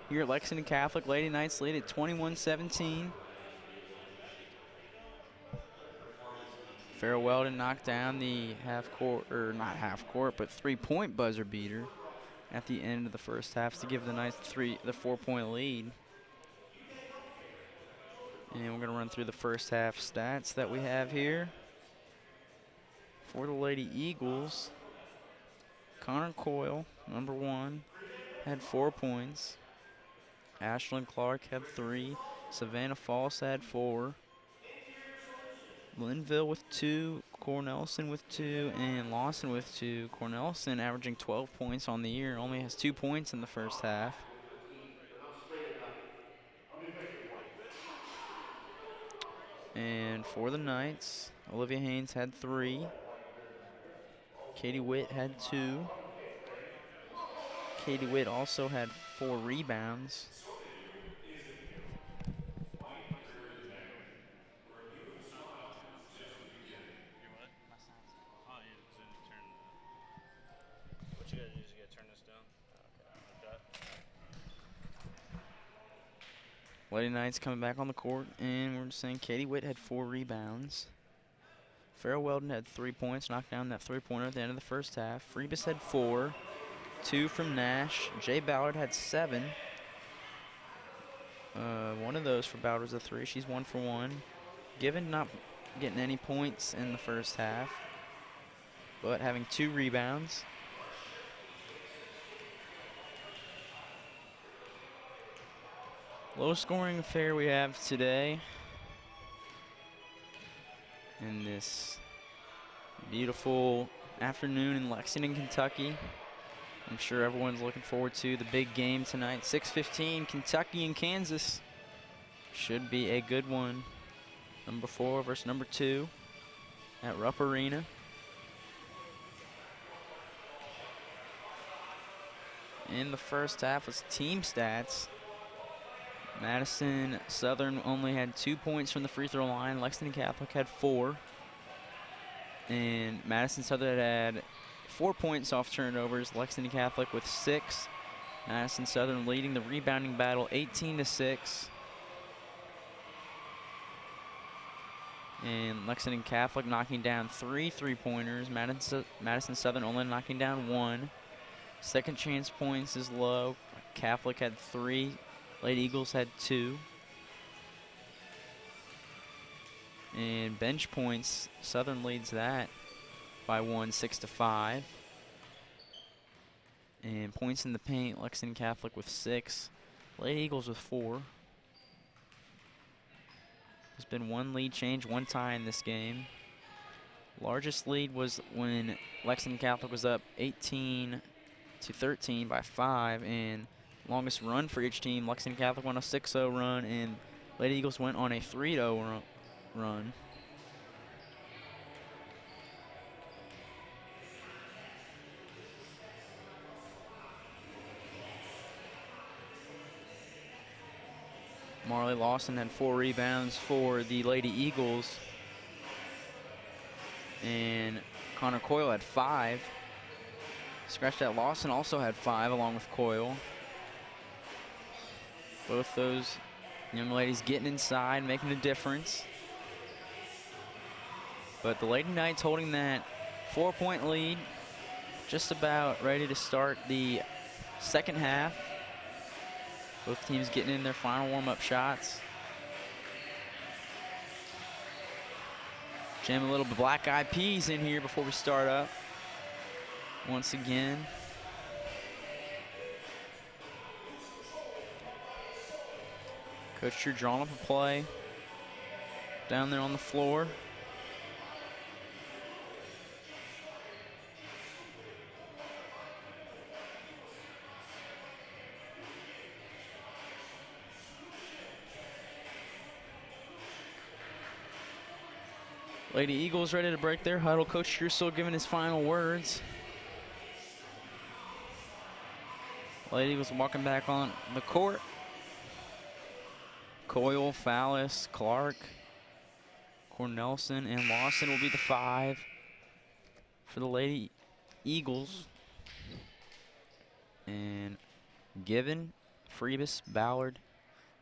here at Lexington Catholic. Lady Knights lead at 21-17. Farrah Weldon knocked down the not half court, but three-point buzzer beater at the end of the first half to give the Knights the 4-point lead. And we're going to run through the first half stats that we have here. For the Lady Eagles, Connor Coyle, number 1, had 4 points. Ashlyn Clark had 3. Savannah Falls had 4. Linville with 2. Cornelison with 2. And Lawson with 2. Cornelison averaging 12 points on the year. Only has 2 points in the first half. And for the Knights, Olivia Haynes had 3. Katie Witt had 2. Katie Witt also had 4 rebounds. Lady Knights coming back on the court, and we're just saying Katie Witt had 4 rebounds. Farrah Weldon had 3 points, knocked down that three-pointer at the end of the first half. Freebus had 4, 2 from Nash. Jay Ballard had 7. One of those for Ballard was a 3. She's 1 for 1. Given not getting any points in the first half, but having 2 rebounds. Low scoring affair we have today in this beautiful afternoon in Lexington, Kentucky. I'm sure everyone's looking forward to the big game tonight. 6:15, Kentucky and Kansas. Should be a good one. Number 4 versus number 2 at Rupp Arena. In the first half was team stats. Madison Southern only had 2 points from the free throw line. Lexington Catholic had 4. And Madison Southern had 4 points off turnovers. Lexington Catholic with 6. Madison Southern leading the rebounding battle 18-6. And Lexington Catholic knocking down 3 3-pointers. Madison Southern only knocking down 1. Second chance points is low. Catholic had 3. Lady Eagles had 2. And bench points, Southern leads that by 1, 6-5. And points in the paint, Lexington Catholic with 6. Lady Eagles with 4. There's been 1 lead change, 1 tie in this game. Largest lead was when Lexington Catholic was up 18-13 by 5, and longest run for each team, Lexington Catholic won a 6-0 run, and Lady Eagles went on a 3-0 run. Marley Lawson had 4 rebounds for the Lady Eagles. And Connor Coyle had 5. Scratch that, Lawson also had 5 along with Coyle. Both those young ladies getting inside, making a difference. But the Lady Knights holding that 4-point lead, just about ready to start the second half. Both teams getting in their final warm-up shots. Jam a little Black Eyed Peas in here before we start up. Once again. Coach Drew drawing up a play down there on the floor. Lady Eagles ready to break their huddle. Coach Drew still giving his final words. Lady Eagles walking back on the court. Coyle, Fallis, Clark, Cornelson, and Lawson will be the 5 for the Lady Eagles. And Given, Freebus, Ballard,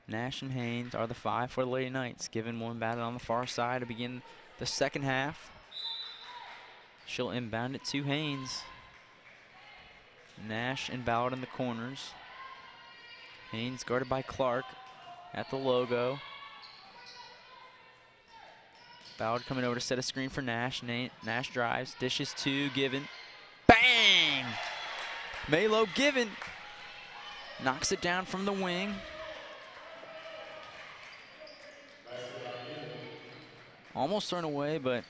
Nash, and Haynes are the 5 for the Lady Knights. Given one batted on the far side to begin the second half. She'll inbound it to Haynes. Nash and Ballard in the corners. Haynes guarded by Clark at the logo. Ballard coming over to set a screen for Nash. Nash drives, dishes to Given. Bang! Malo Given knocks it down from the wing. Almost thrown away, but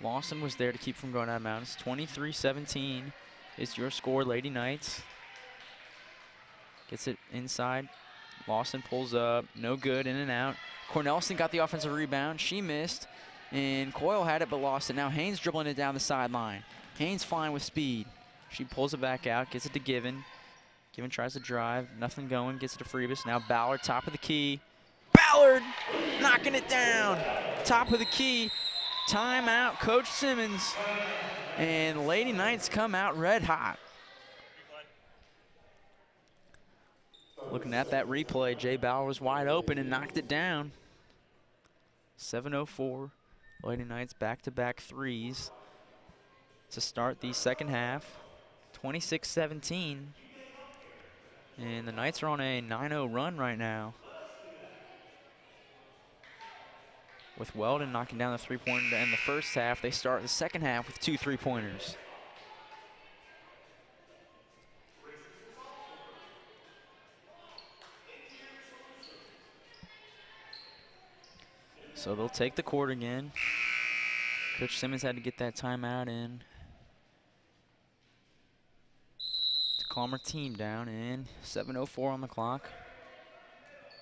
Lawson was there to keep from going out of bounds. 23-17 is your score, Lady Knights. Gets it inside. Lawson pulls up, no good, in and out. Cornelson got the offensive rebound. She missed, and Coyle had it but lost it. Now Haynes dribbling it down the sideline. Haynes flying with speed. She pulls it back out, gets it to Given. Given tries to drive, nothing going, gets it to Freebus. Now Ballard, top of the key. Ballard knocking it down. Top of the key. Timeout, Coach Simmons. And Lady Knights come out red hot. Looking at that replay, Jay Ballard was wide open and knocked it down. 7:04. Lady Knights back-to-back threes to start the second half. 26-17. And the Knights are on a 9-0 run right now, with Weldon knocking down the three-pointer to end the first half. They start the second half with 2 3-pointers. So they'll take the court again. Coach Simmons had to get that timeout in to calm her team down. And 7:04 on the clock.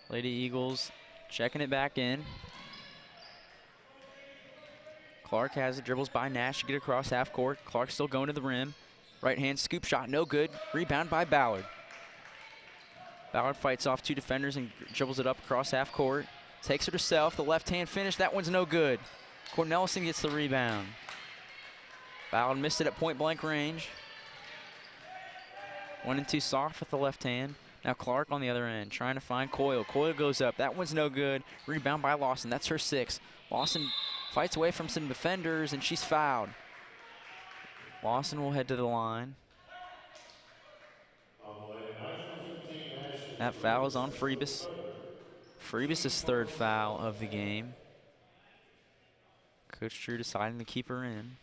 Lady Eagles checking it back in. Clark has it, dribbles by Nash to get across half court. Clark still going to the rim. Right hand scoop shot, no good. Rebound by Ballard. Ballard fights off 2 defenders and dribbles it up across half court. Takes it herself, the left hand finish, that one's no good. Cornelison gets the rebound. Ballard missed it at point blank range. 1 and 2 soft with the left hand. Now Clark on the other end, trying to find Coyle. Coyle goes up, that one's no good. Rebound by Lawson, that's her 6. Lawson fights away from some defenders, and she's fouled. Lawson will head to the line. That foul is on Freebus. Freebus' 3rd foul of the game. Coach Drew deciding to keep her in.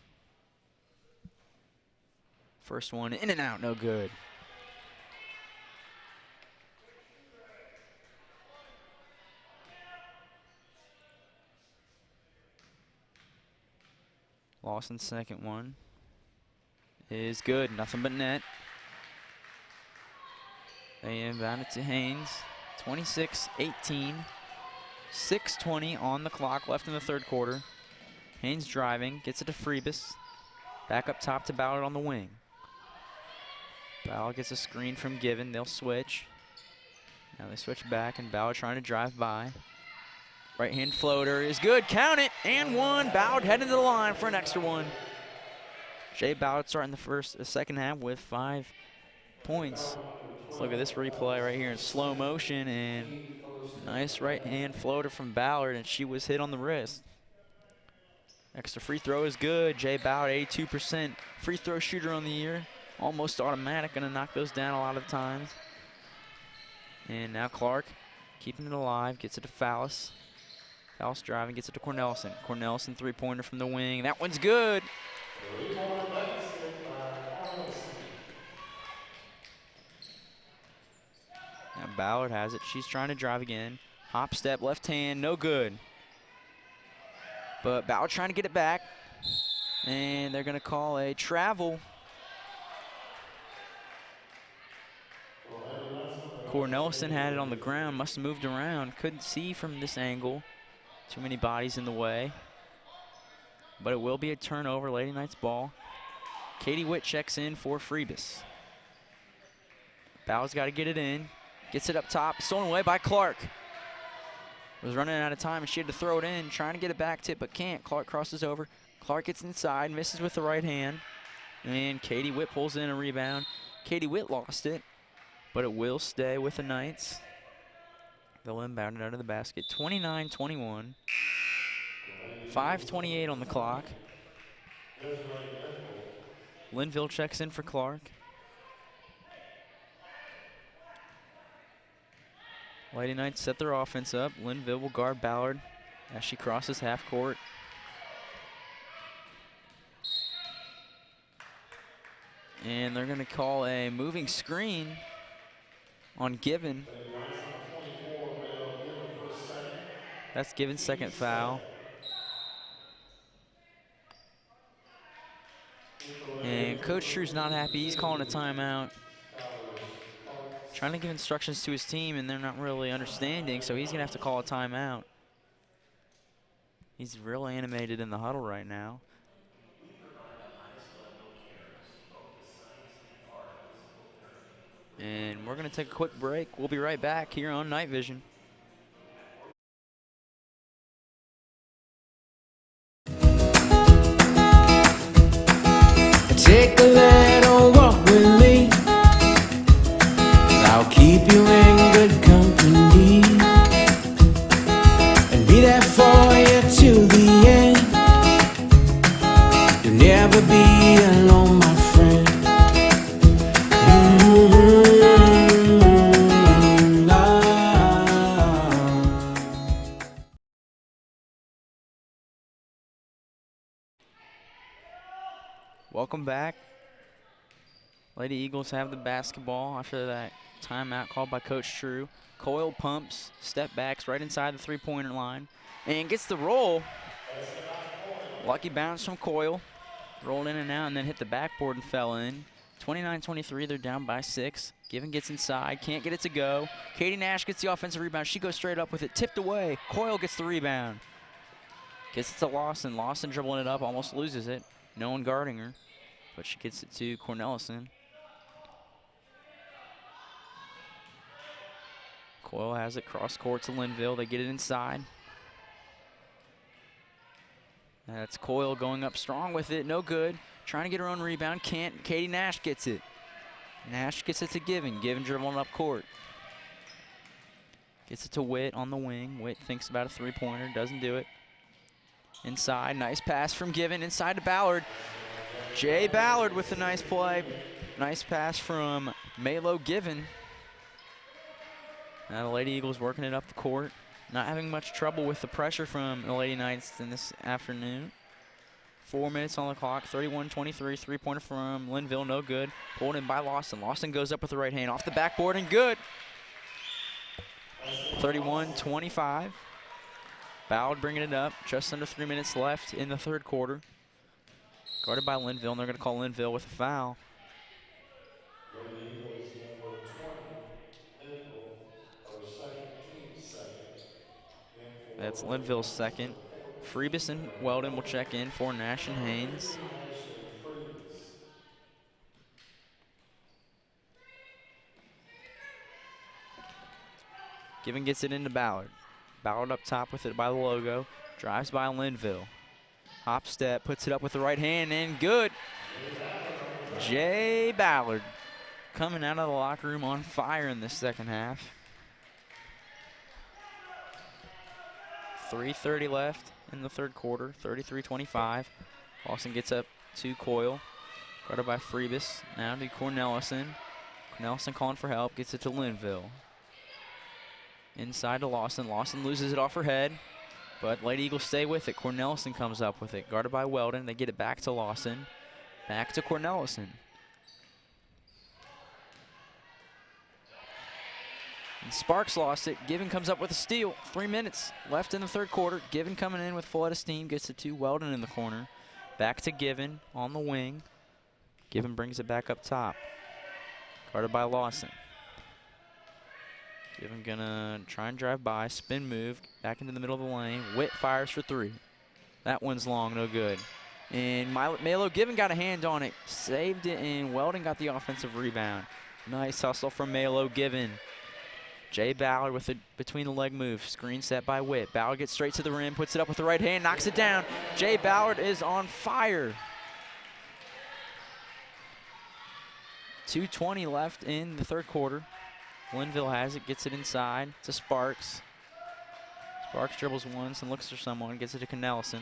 First one in and out, no good. Lawson's second one is good, nothing but net. They inbound it to Haynes, 26-18. 6:20 on the clock left in the third quarter. Haynes driving, gets it to Freebus. Back up top to Ballard on the wing. Ballard gets a screen from Given. They'll switch. Now they switch back, and Ballard trying to drive by. Right hand floater is good. Count it, and one. Ballard heading to the line for an extra one. Jay Ballard starting the second half with 5 points. Let's look at this replay right here in slow motion, and nice right hand floater from Ballard, and she was hit on the wrist. Extra free throw is good. Jay Ballard, 82% free throw shooter on the year. Almost automatic, gonna knock those down a lot of times. And now Clark keeping it alive, gets it to Fallis. Fallis driving, gets it to Cornelison. Cornelison three-pointer from the wing. That one's good. Now Ballard has it. She's trying to drive again. Hop step, left hand, no good. But Ballard trying to get it back. And they're gonna call a travel. Cornelison had it on the ground, must have moved around. Couldn't see from this angle. Too many bodies in the way. But it will be a turnover, Lady Knights ball. Katie Witt checks in for Freebus. Ballard's got to get it in. Gets it up top, stolen away by Clark. Was running out of time and she had to throw it in, trying to get it back tip, but can't. Clark crosses over. Clark gets inside, misses with the right hand. And Katie Witt pulls in a rebound. Katie Witt lost it, but it will stay with the Knights. They'll inbound it under the basket. 29-21. 5:28 on the clock. Linville checks in for Clark. Lady Knights set their offense up. Linville will guard Ballard as she crosses half court. And they're going to call a moving screen on Given. That's Given's second foul. And Coach True's not happy. He's calling a timeout. Trying to give instructions to his team, and they're not really understanding, so he's going to have to call a timeout. He's real animated in the huddle right now. And we're going to take a quick break. We'll be right back here on Night Vision. Take a little walk with me. I'll keep you in good company and be there for you to the end. You'll never be alone, my friend. Welcome back. Lady Eagles have the basketball after that timeout called by Coach True. Coyle pumps, step backs right inside the three-pointer line, and gets the roll. Lucky bounce from Coyle. Rolled in and out and then hit the backboard and fell in. 29-23, they're down by 6. Given gets inside, can't get it to go. Katie Nash gets the offensive rebound. She goes straight up with it, tipped away. Coyle gets the rebound. Gets it to Lawson. Lawson dribbling it up, almost loses it. No one guarding her, but she gets it to Cornelison. Coyle has it cross court to Linville. They get it inside. That's Coyle going up strong with it. No good. Trying to get her own rebound. Can't. Katie Nash gets it. Nash gets it to Given. Given dribbling up court. Gets it to Witt on the wing. Witt thinks about a three-pointer. Doesn't do it. Inside. Nice pass from Given. Inside to Ballard. Jay Ballard with the nice play. Nice pass from Malo Given. Now the Lady Eagles working it up the court. Not having much trouble with the pressure from the Lady Knights in this afternoon. 4 minutes on the clock, 31-23, three-pointer from Linville, no good. Pulled in by Lawson. Lawson goes up with the right hand, off the backboard and good. 31-25. Ballard bringing it up, just under 3 minutes left in the third quarter. Guarded by Linville, and they're gonna call Linville with a foul. That's Linville's second. Freebus and Weldon will check in for Nash and Haynes. Given gets it into Ballard. Ballard up top with it by the logo. Drives by Linville. Hop step, puts it up with the right hand, and good. Jay Ballard coming out of the locker room on fire in this second half. 3:30 left in the third quarter, 33-25. Lawson gets up to Coyle, guarded by Freebus. Now to Cornelison. Cornelison calling for help, gets it to Linville. Inside to Lawson. Lawson loses it off her head, but Lady Eagles stay with it. Cornelison comes up with it, guarded by Weldon. They get it back to Lawson. Back to Cornelison. And Sparks lost it. Given comes up with a steal. 3 minutes left in the third quarter. Given coming in with full head of steam. Gets it to Weldon in the corner. Back to Given on the wing. Given brings it back up top. Guarded by Lawson. Given gonna try and drive by. Spin move. Back into the middle of the lane. Witt fires for three. That one's long. No good. And Malo Given got a hand on it. Saved it, and Weldon got the offensive rebound. Nice hustle from Malo Given. Jay Ballard with a between the leg move. Screen set by Witt. Ballard gets straight to the rim, puts it up with the right hand, knocks it down. Jay Ballard is on fire. 2:20 left in the third quarter. Linville has it, gets it inside to Sparks. Sparks dribbles once and looks for someone, gets it to Cornelison.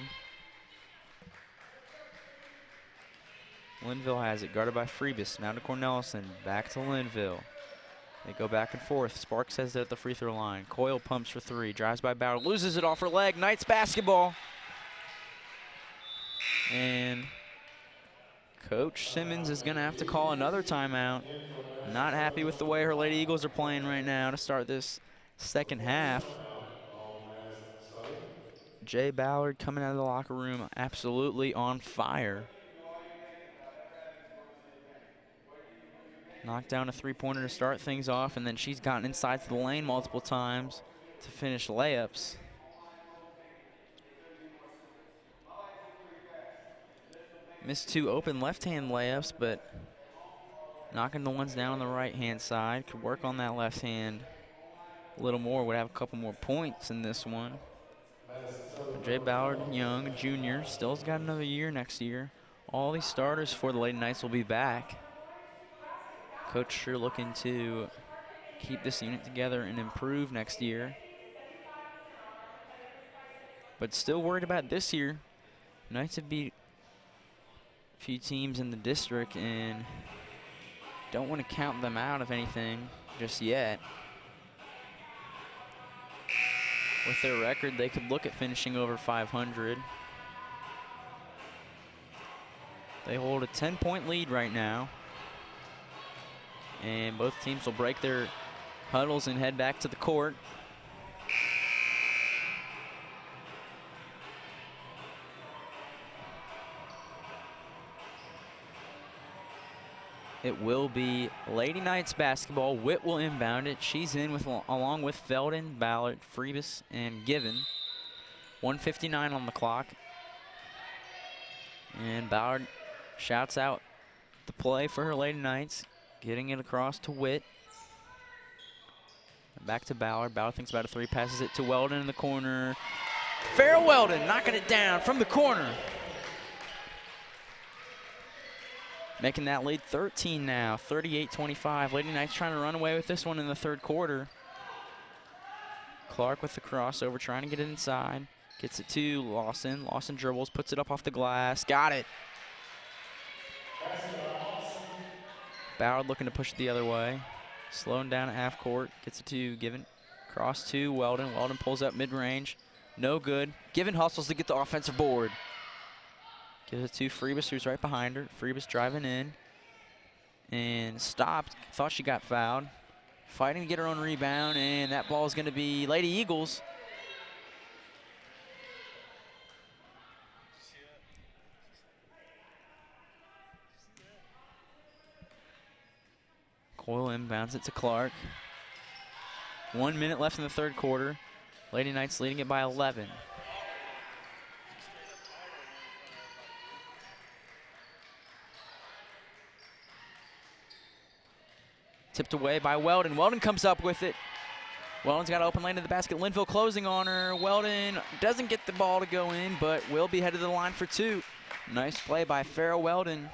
Linville has it, guarded by Freebus. Now to Cornelison, back to Linville. They go back and forth. Sparks has it at the free throw line. Coyle pumps for three, drives by Bauer, loses it off her leg. Knights basketball. And Coach Simmons is gonna have to call another timeout. Not happy with the way her Lady Eagles are playing right now to start this second half. Jay Ballard coming out of the locker room absolutely on fire. Knocked down a three-pointer to start things off, and then she's gotten inside to the lane multiple times to finish layups. Missed two open left-hand layups, but knocking the ones down on the right-hand side. Could work on that left hand a little more, would have a couple more points in this one. Jay Ballard, young, junior, still's got another year next year. All these starters for the Lady Knights will be back. Coach sure looking to keep this unit together and improve next year. But still worried about this year. Knights have beat a few teams in the district and don't want to count them out of anything just yet. With their record, they could look at finishing over 500. They hold a 10-point lead right now. And both teams will break their huddles and head back to the court. It will be Lady Knights basketball. Witt will inbound it. She's in with along with Veldon, Ballard, Freebus, and Given. 1:59 on the clock. And Ballard shouts out the play for her Lady Knights. Getting it across to Witt. Back to Ballard. Ballard thinks about a three, passes it to Weldon in the corner. Farrah Weldon knocking it down from the corner. Making that lead 13 now, 38-25. Lady Knights trying to run away with this one in the third quarter. Clark with the crossover, trying to get it inside. Gets it to Lawson. Lawson dribbles, puts it up off the glass. Got it. Ballard looking to push it the other way. Slowing down at half court. Gets it to Given. Cross to Weldon. Weldon pulls up mid-range. No good. Given hustles to get the offensive board. Gives it to Freebus, who's right behind her. Freebus driving in. And stopped. Thought she got fouled. Fighting to get her own rebound. And that ball is going to be Lady Eagles. Coyle inbounds it to Clark. 1 minute left in the third quarter. Lady Knights leading it by 11. Tipped away by Weldon. Weldon comes up with it. Weldon's got an open lane to the basket. Linville closing on her. Weldon doesn't get the ball to go in, but will be headed to the line for two. Nice play by Farrah Weldon.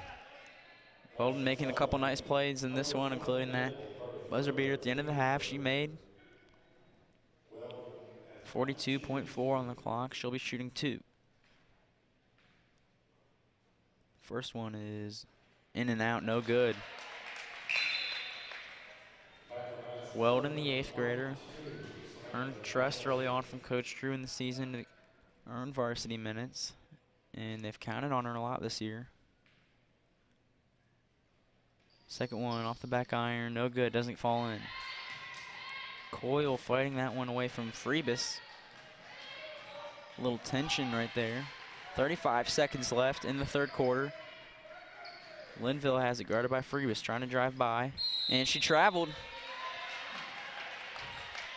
Weldon making a couple nice plays in this one, including that buzzer beater at the end of the half she made. 42.4 on the clock. She'll be shooting two. First one is in and out, no good. Weldon, the 8th grader, earned trust early on from Coach Drew in the season to earn varsity minutes, and they've counted on her a lot this year. Second one off the back iron, no good, doesn't fall in. Coyle fighting that one away from Freebus. A little tension right there. 35 seconds left in the third quarter. Linville has it guarded by Freebus, trying to drive by, and she traveled.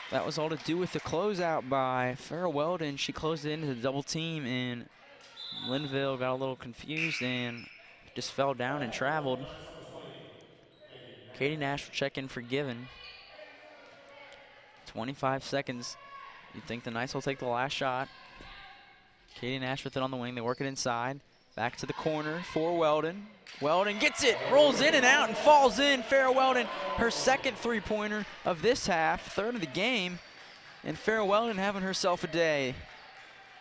That was all to do with the closeout by Farrah Weldon. She closed it into the double team, and Linville got a little confused and just fell down and traveled. Katie Nash will check in for Given. 25 seconds. You think the Knights will take the last shot. Katie Nash with it on the wing. They work it inside. Back to the corner for Weldon. Weldon gets it, rolls in and out and falls in. Farrah Weldon, her second three-pointer of this half, third of the game. And Farrah Weldon having herself a day.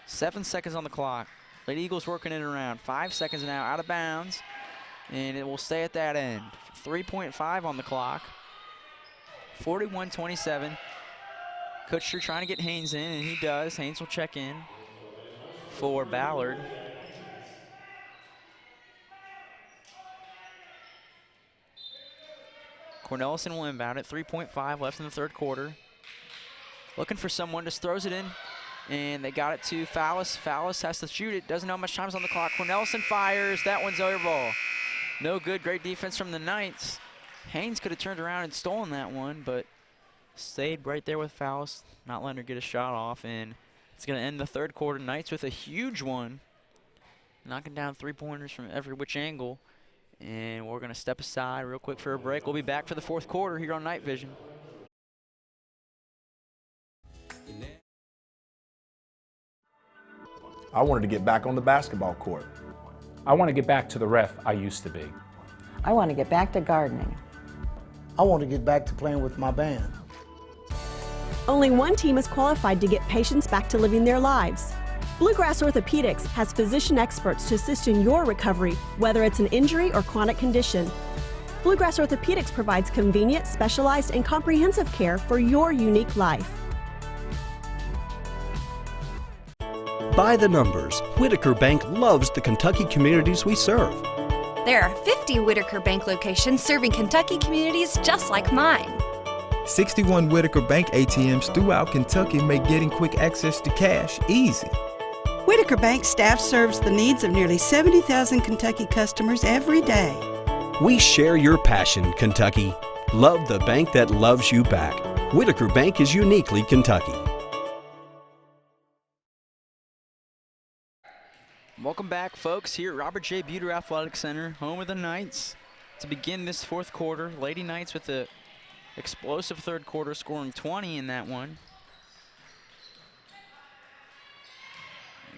7 seconds on the clock. Lady Eagles working it around. 5 seconds now, out of bounds. And it will stay at that end. 3.5 on the clock. 41-27. Coach Drew trying to get Haynes in, and he does. Haynes will check in for Ballard. Cornelison will inbound it. 3.5 left in the third quarter. Looking for someone, just throws it in, and they got it to Fallis. Fallis has to shoot it. Doesn't know how much time's on the clock. Cornelison fires. That one's over ball. No good. Great defense from the Knights. Haynes could have turned around and stolen that one, but stayed right there with Fallis, not letting her get a shot off, and it's going to end the third quarter. Knights with a huge one, knocking down three-pointers from every which angle. And we're going to step aside real quick for a break. We'll be back for the fourth quarter here on Night Vision. I wanted to get back on the basketball court. I want to get back to the ref I used to be. I want to get back to gardening. I want to get back to playing with my band. Only one team is qualified to get patients back to living their lives. Bluegrass Orthodontics has physician experts to assist in your recovery, whether it's an injury or chronic condition. Bluegrass Orthodontics provides convenient, specialized, and comprehensive care for your unique life. By the numbers, Whitaker Bank loves the Kentucky communities we serve. There are 50 Whitaker Bank locations serving Kentucky communities just like mine. 61 Whitaker Bank ATMs throughout Kentucky make getting quick access to cash easy. Whitaker Bank staff serves the needs of nearly 70,000 Kentucky customers every day. We share your passion, Kentucky. Love the bank that loves you back. Whitaker Bank is uniquely Kentucky. Welcome back, folks, here at Robert J. Buter Athletic Center, home of the Knights. To begin this fourth quarter, Lady Knights with the explosive third quarter, scoring 20 in that one.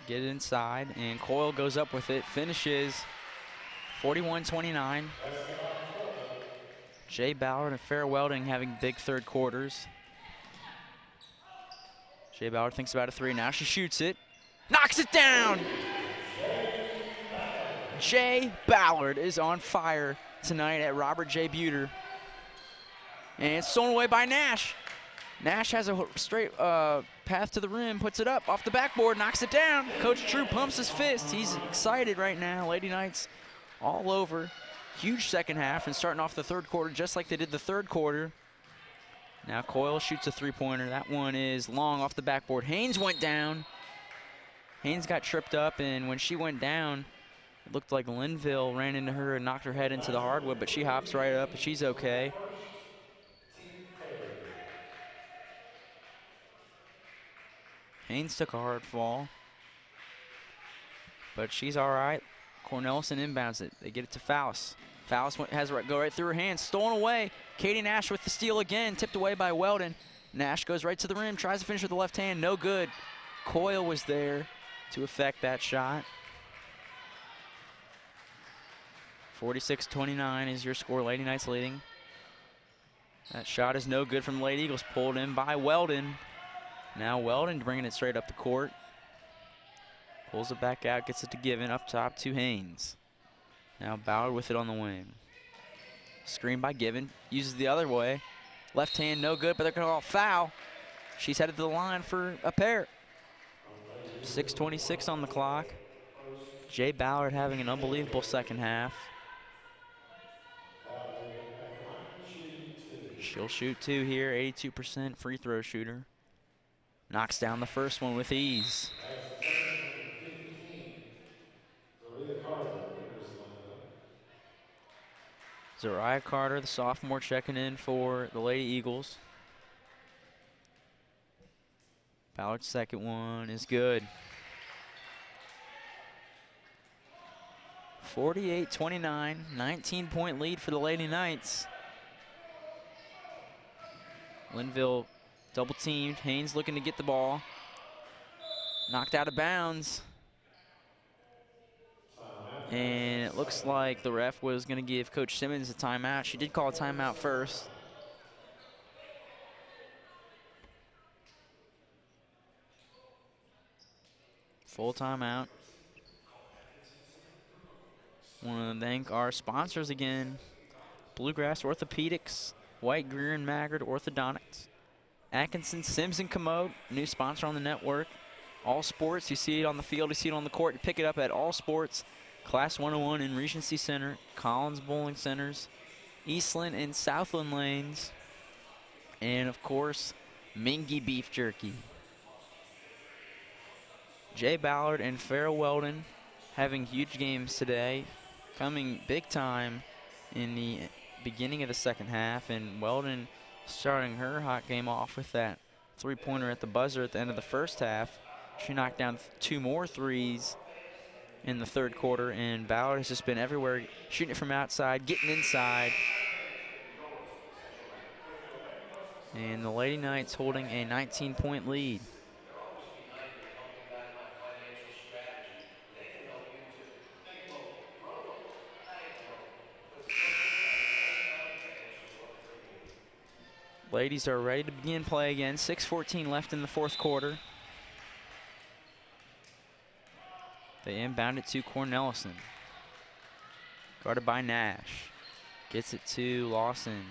Get it inside, and Coyle goes up with it, finishes 41-29. Jay Ballard and Farrah Weldon having big third quarters. Jay Ballard thinks about a three. Now she shoots it, knocks it down. Jay Ballard is on fire tonight at Robert J. Buter. And it's stolen away by Nash. Nash has a straight path to the rim, puts it up off the backboard, knocks it down. Coach Drew pumps his fist. He's excited right now. Lady Knights all over. Huge second half and starting off the third quarter just like they did the third quarter. Now Coyle shoots a three-pointer. That one is long off the backboard. Haynes went down. Haynes got tripped up, and when she went down, it looked like Linville ran into her and knocked her head into the hardwood, but she hops right up and she's okay. Haynes took a hard fall, but she's all right. Cornelison inbounds it. They get it to Faust. Faust has it go right through her hands. Stolen away. Katie Nash with the steal again. Tipped away by Weldon. Nash goes right to the rim. Tries to finish with the left hand. No good. Coyle was there to affect that shot. 46-29 is your score. Lady Knights leading. That shot is no good from the Lady Eagles. Pulled in by Weldon. Now Weldon bringing it straight up the court. Pulls it back out, gets it to Given, up top to Haynes. Now Ballard with it on the wing. Screen by Given, uses the other way. Left hand, no good, but they're gonna call foul. She's headed to the line for a pair. 6:26 on the clock. Jay Ballard having an unbelievable second half. She'll shoot 2 here, 82% free throw shooter. Knocks down the first one with ease. Zariah Carter, the sophomore, checking in for the Lady Eagles. Ballard's second one is good. 48-29, 19-point lead for the Lady Knights. Linville double teamed. Haynes looking to get the ball. Knocked out of bounds. And it looks like the ref was going to give Coach Simmons a timeout. She did call a timeout first. Full timeout. Want to thank our sponsors again. Bluegrass Orthopedics, White, Greer, and Maggard Orthodontics. Atkinson, Sims, and Commode, new sponsor on the network. All Sports, you see it on the field, you see it on the court. You pick it up at All Sports. Class 101 in Regency Center, Collins Bowling Centers, Eastland and Southland Lanes, and of course, Mingy Beef Jerky. Jay Ballard and Farrah Weldon having huge games today, coming big time in the beginning of the second half, and Weldon starting her hot game off with that three-pointer at the buzzer at the end of the first half. She knocked down 2 more threes in the third quarter, and Ballard has just been everywhere, shooting it from outside, getting inside. And the Lady Knights holding a 19-point lead. Ladies are ready to begin play again. 6:14 left in the fourth quarter. They inbound it to Cornelison. Guarded by Nash. Gets it to Lawson.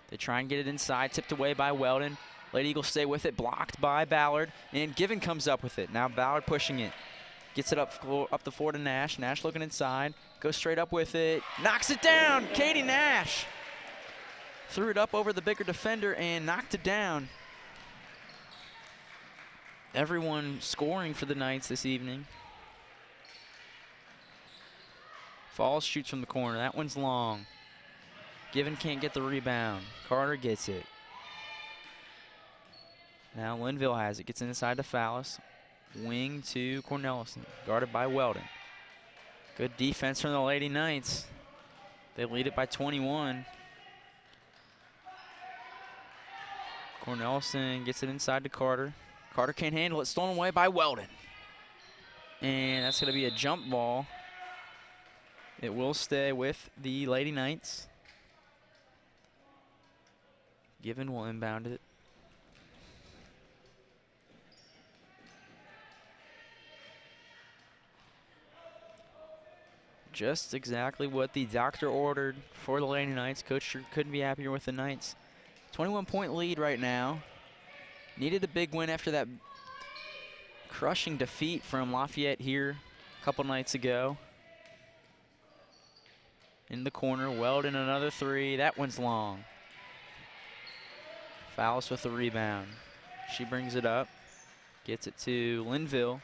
They try and get it inside. Tipped away by Weldon. Lady Eagles stay with it. Blocked by Ballard. And Given comes up with it. Now Ballard pushing it. Gets it up the floor to Nash. Nash looking inside. Goes straight up with it. Knocks it down. Katie Nash. Threw it up over the bigger defender and knocked it down. Everyone scoring for the Knights this evening. Falls, shoots from the corner. That one's long. Given can't get the rebound. Carter gets it. Now Linville has it. Gets inside to Fallis. Wing to Cornelison. Guarded by Weldon. Good defense from the Lady Knights. They lead it by 21. Cornelison gets it inside to Carter. Carter can't handle it. Stolen away by Weldon. And that's going to be a jump ball. It will stay with the Lady Knights. Given will inbound it. Just exactly what the doctor ordered for the Lady Knights. Coach sure couldn't be happier with the Knights. 21-point lead right now. Needed a big win after that crushing defeat from Lafayette here a couple nights ago. In the corner, Weldon another three. That one's long. Fouls with the rebound. She brings it up. Gets it to Linville.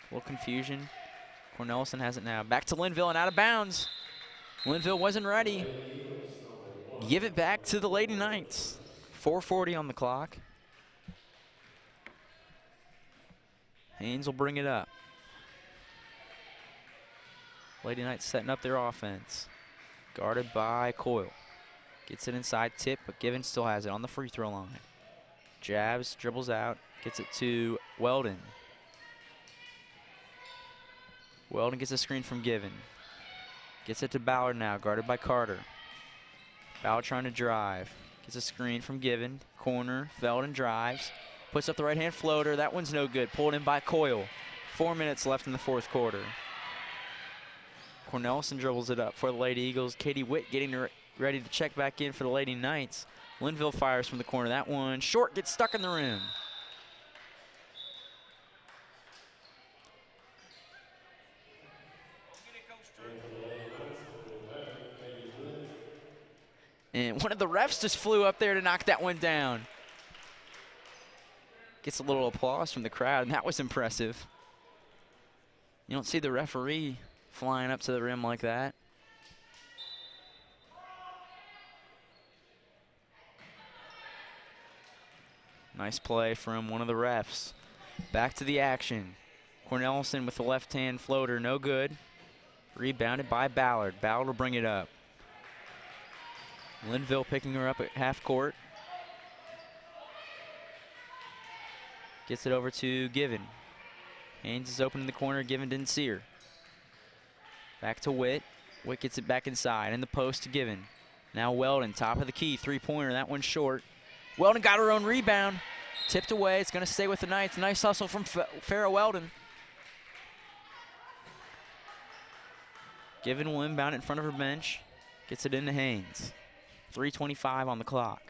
A little confusion. Cornelison has it now. Back to Linville and out of bounds. Linville wasn't ready. Give it back to the Lady Knights. 4:40 on the clock. Haynes will bring it up. Lady Knights setting up their offense. Guarded by Coyle. Gets it inside tip, but Given still has it on the free throw line. Jabs, dribbles out, gets it to Weldon. Weldon gets a screen from Given. Gets it to Ballard now, guarded by Carter. Ballard trying to drive. Gets a screen from Given. Corner, Weldon drives. Puts up the right-hand floater. That one's no good. Pulled in by Coyle. 4 minutes left in the fourth quarter. Cornelison dribbles it up for the Lady Eagles. Katie Witt getting her ready to check back in for the Lady Knights. Linville fires from the corner. That one short, gets stuck in the rim. And one of the refs just flew up there to knock that one down. Gets a little applause from the crowd, and that was impressive. You don't see the referee flying up to the rim like that. Nice play from one of the refs. Back to the action. Cornelison with the left-hand floater, no good. Rebounded by Ballard. Ballard will bring it up. Linville picking her up at half court. Gets it over to Given. Haynes is open in the corner. Given didn't see her. Back to Witt. Witt gets it back inside. In the post to Given. Now Weldon, top of the key. Three-pointer. That one's short. Weldon got her own rebound. Tipped away. It's going to stay with the Knights. Nice hustle from Farrah Weldon. Given will inbound it in front of her bench. Gets it into Haynes. 3:25 on the clock.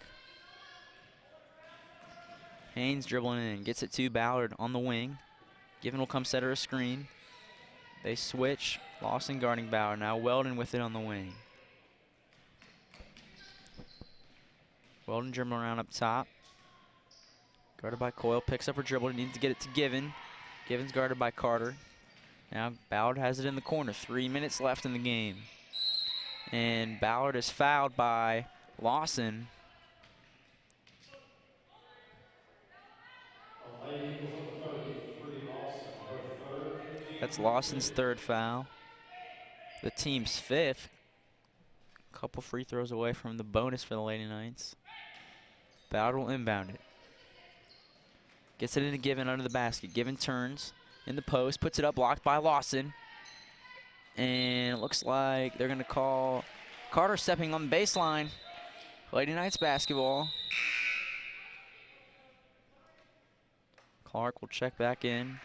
Haynes dribbling in. Gets it to Ballard on the wing. Given will come set her a screen. They switch. Lawson guarding Ballard. Now Weldon with it on the wing. Weldon dribbling around up top. Guarded by Coyle. Picks up her dribble. Needs to get it to Given. Given's guarded by Carter. Now Ballard has it in the corner. 3 minutes left in the game. And Ballard is fouled by Lawson. That's Lawson's third foul. The team's fifth. A couple free throws away from the bonus for the Lady Knights. Ballard will inbound it. Gets it into Given under the basket. Given turns in the post, puts it up, blocked by Lawson. And it looks like they're going to call Carter stepping on the baseline. Lady Knights basketball. Clark will check back in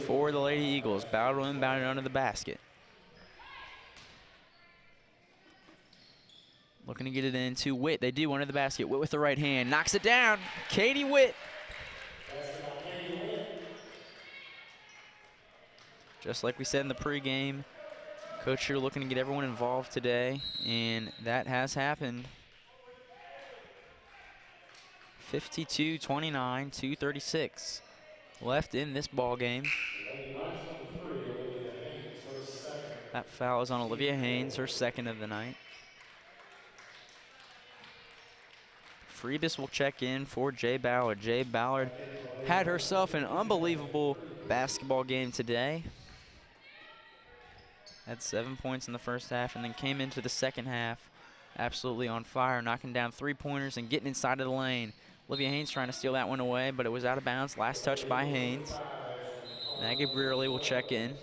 for the Lady Eagles. Ballard will inbound it under the basket. Looking to get it into Witt. They do under the basket. Witt with the right hand. Knocks it down. Katie Witt. Just like we said in the pregame, Coach here looking to get everyone involved today, and that has happened. 52-29, 2:36 left in this ball game. That foul is on Olivia Haynes, her second of the night. Freebus will check in for Jay Ballard. Jay Ballard had herself an unbelievable basketball game today. Had 7 points in the first half and then came into the second half absolutely on fire, knocking down three-pointers and getting inside of the lane. Olivia Haynes trying to steal that one away, but it was out of bounds. Last touch by Haynes. Maggard Greer will check in.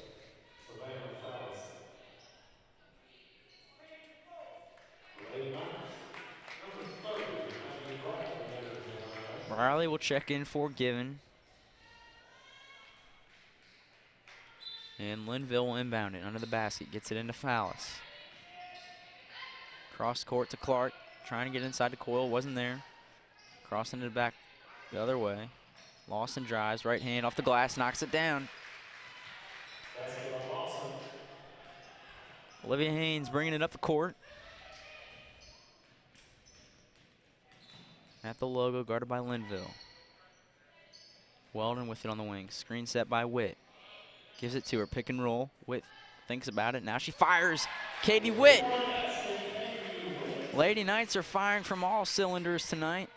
Riley will check in for Given. And Linville will inbound it under the basket. Gets it into Fallis. Cross court to Clark. Trying to get inside the Coyle. Wasn't there. Crossing it back the other way. Lawson drives. Right hand off the glass. Knocks it down. Olivia Haynes bringing it up the court. At the logo. Guarded by Linville. Weldon with it on the wing. Screen set by Witt. Gives it to her, pick and roll. Witt thinks about it. Now she fires. Katie Witt. Lady Knights are firing from all cylinders tonight.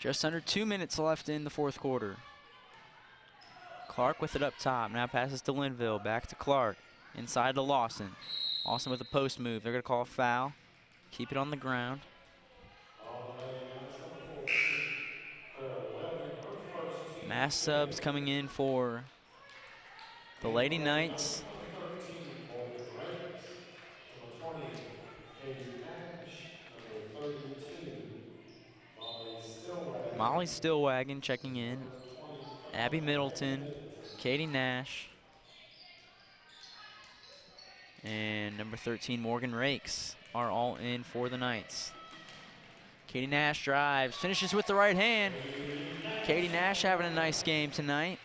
Just under 2 minutes left in the fourth quarter. Clark with it up top. Now passes to Linville. Back to Clark. Inside to Lawson. Lawson with a post move. They're going to call a foul. Keep it on the ground. Mass subs coming in for the Lady Knights. Number 20, Katie Nash. Number 32, Molly Stillwagon checking in. Abby Middleton, Katie Nash, and number 13, Morgan Rakes are all in for the Knights. Katie Nash drives, finishes with the right hand. Katie Nash having a nice game tonight.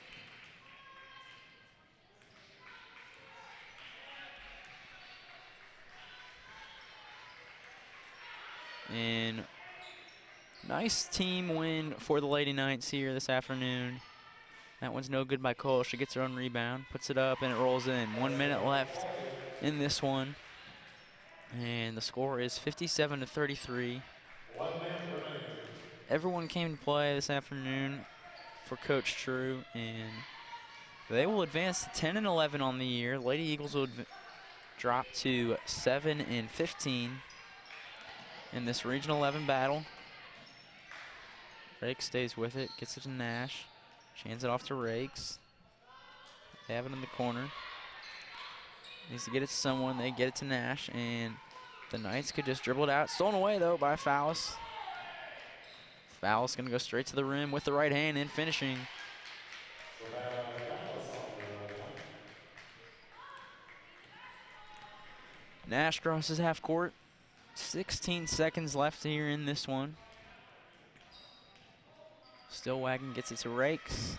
And nice team win for the Lady Knights here this afternoon. That one's no good by Cole. She gets her own rebound, puts it up, and it rolls in. 1 minute left in this one. And the score is 57-33. Everyone came to play this afternoon for Coach True, and they will advance to 10-11 on the year. Lady Eagles will drop to 7-15 in this Region 11 battle. Rakes stays with it, gets it to Nash. She hands it off to Rakes. They have it in the corner. Needs to get it to someone. They get it to Nash, and the Knights could just dribble it out. Stolen away, though, by Fowles. Fowles going to go straight to the rim with the right hand and finishing. Nash crosses half court. 16 seconds left here in this one. Stillwagon gets it to Rakes.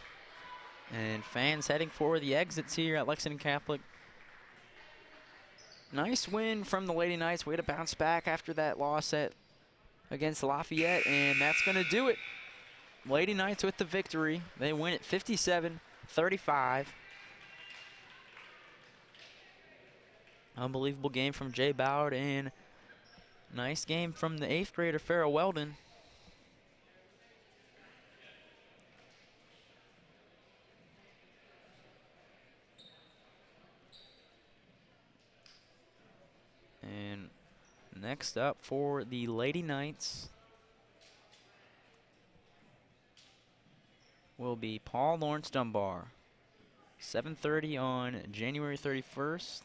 And fans heading for the exits here at Lexington Catholic. Nice win from the Lady Knights. Way to bounce back after that loss against Lafayette, and that's going to do it. Lady Knights with the victory. They win it 57-35. Unbelievable game from Jay Ballard, and nice game from the 8th grader, Farrah Weldon. And next up for the Lady Knights will be Paul Lawrence Dunbar. 7:30 on January 31st.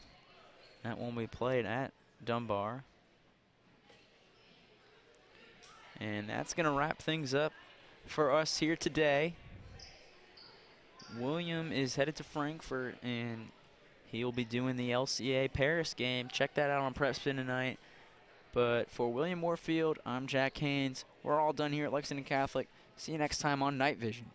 That one will be played at Dunbar. And that's going to wrap things up for us here today. William is headed to Frankfort, and he'll be doing the LCA Paris game. Check that out on PrepSpin tonight. But for William Warfield, I'm Jack Haynes. We're all done here at Lexington Catholic. See you next time on Night Vision.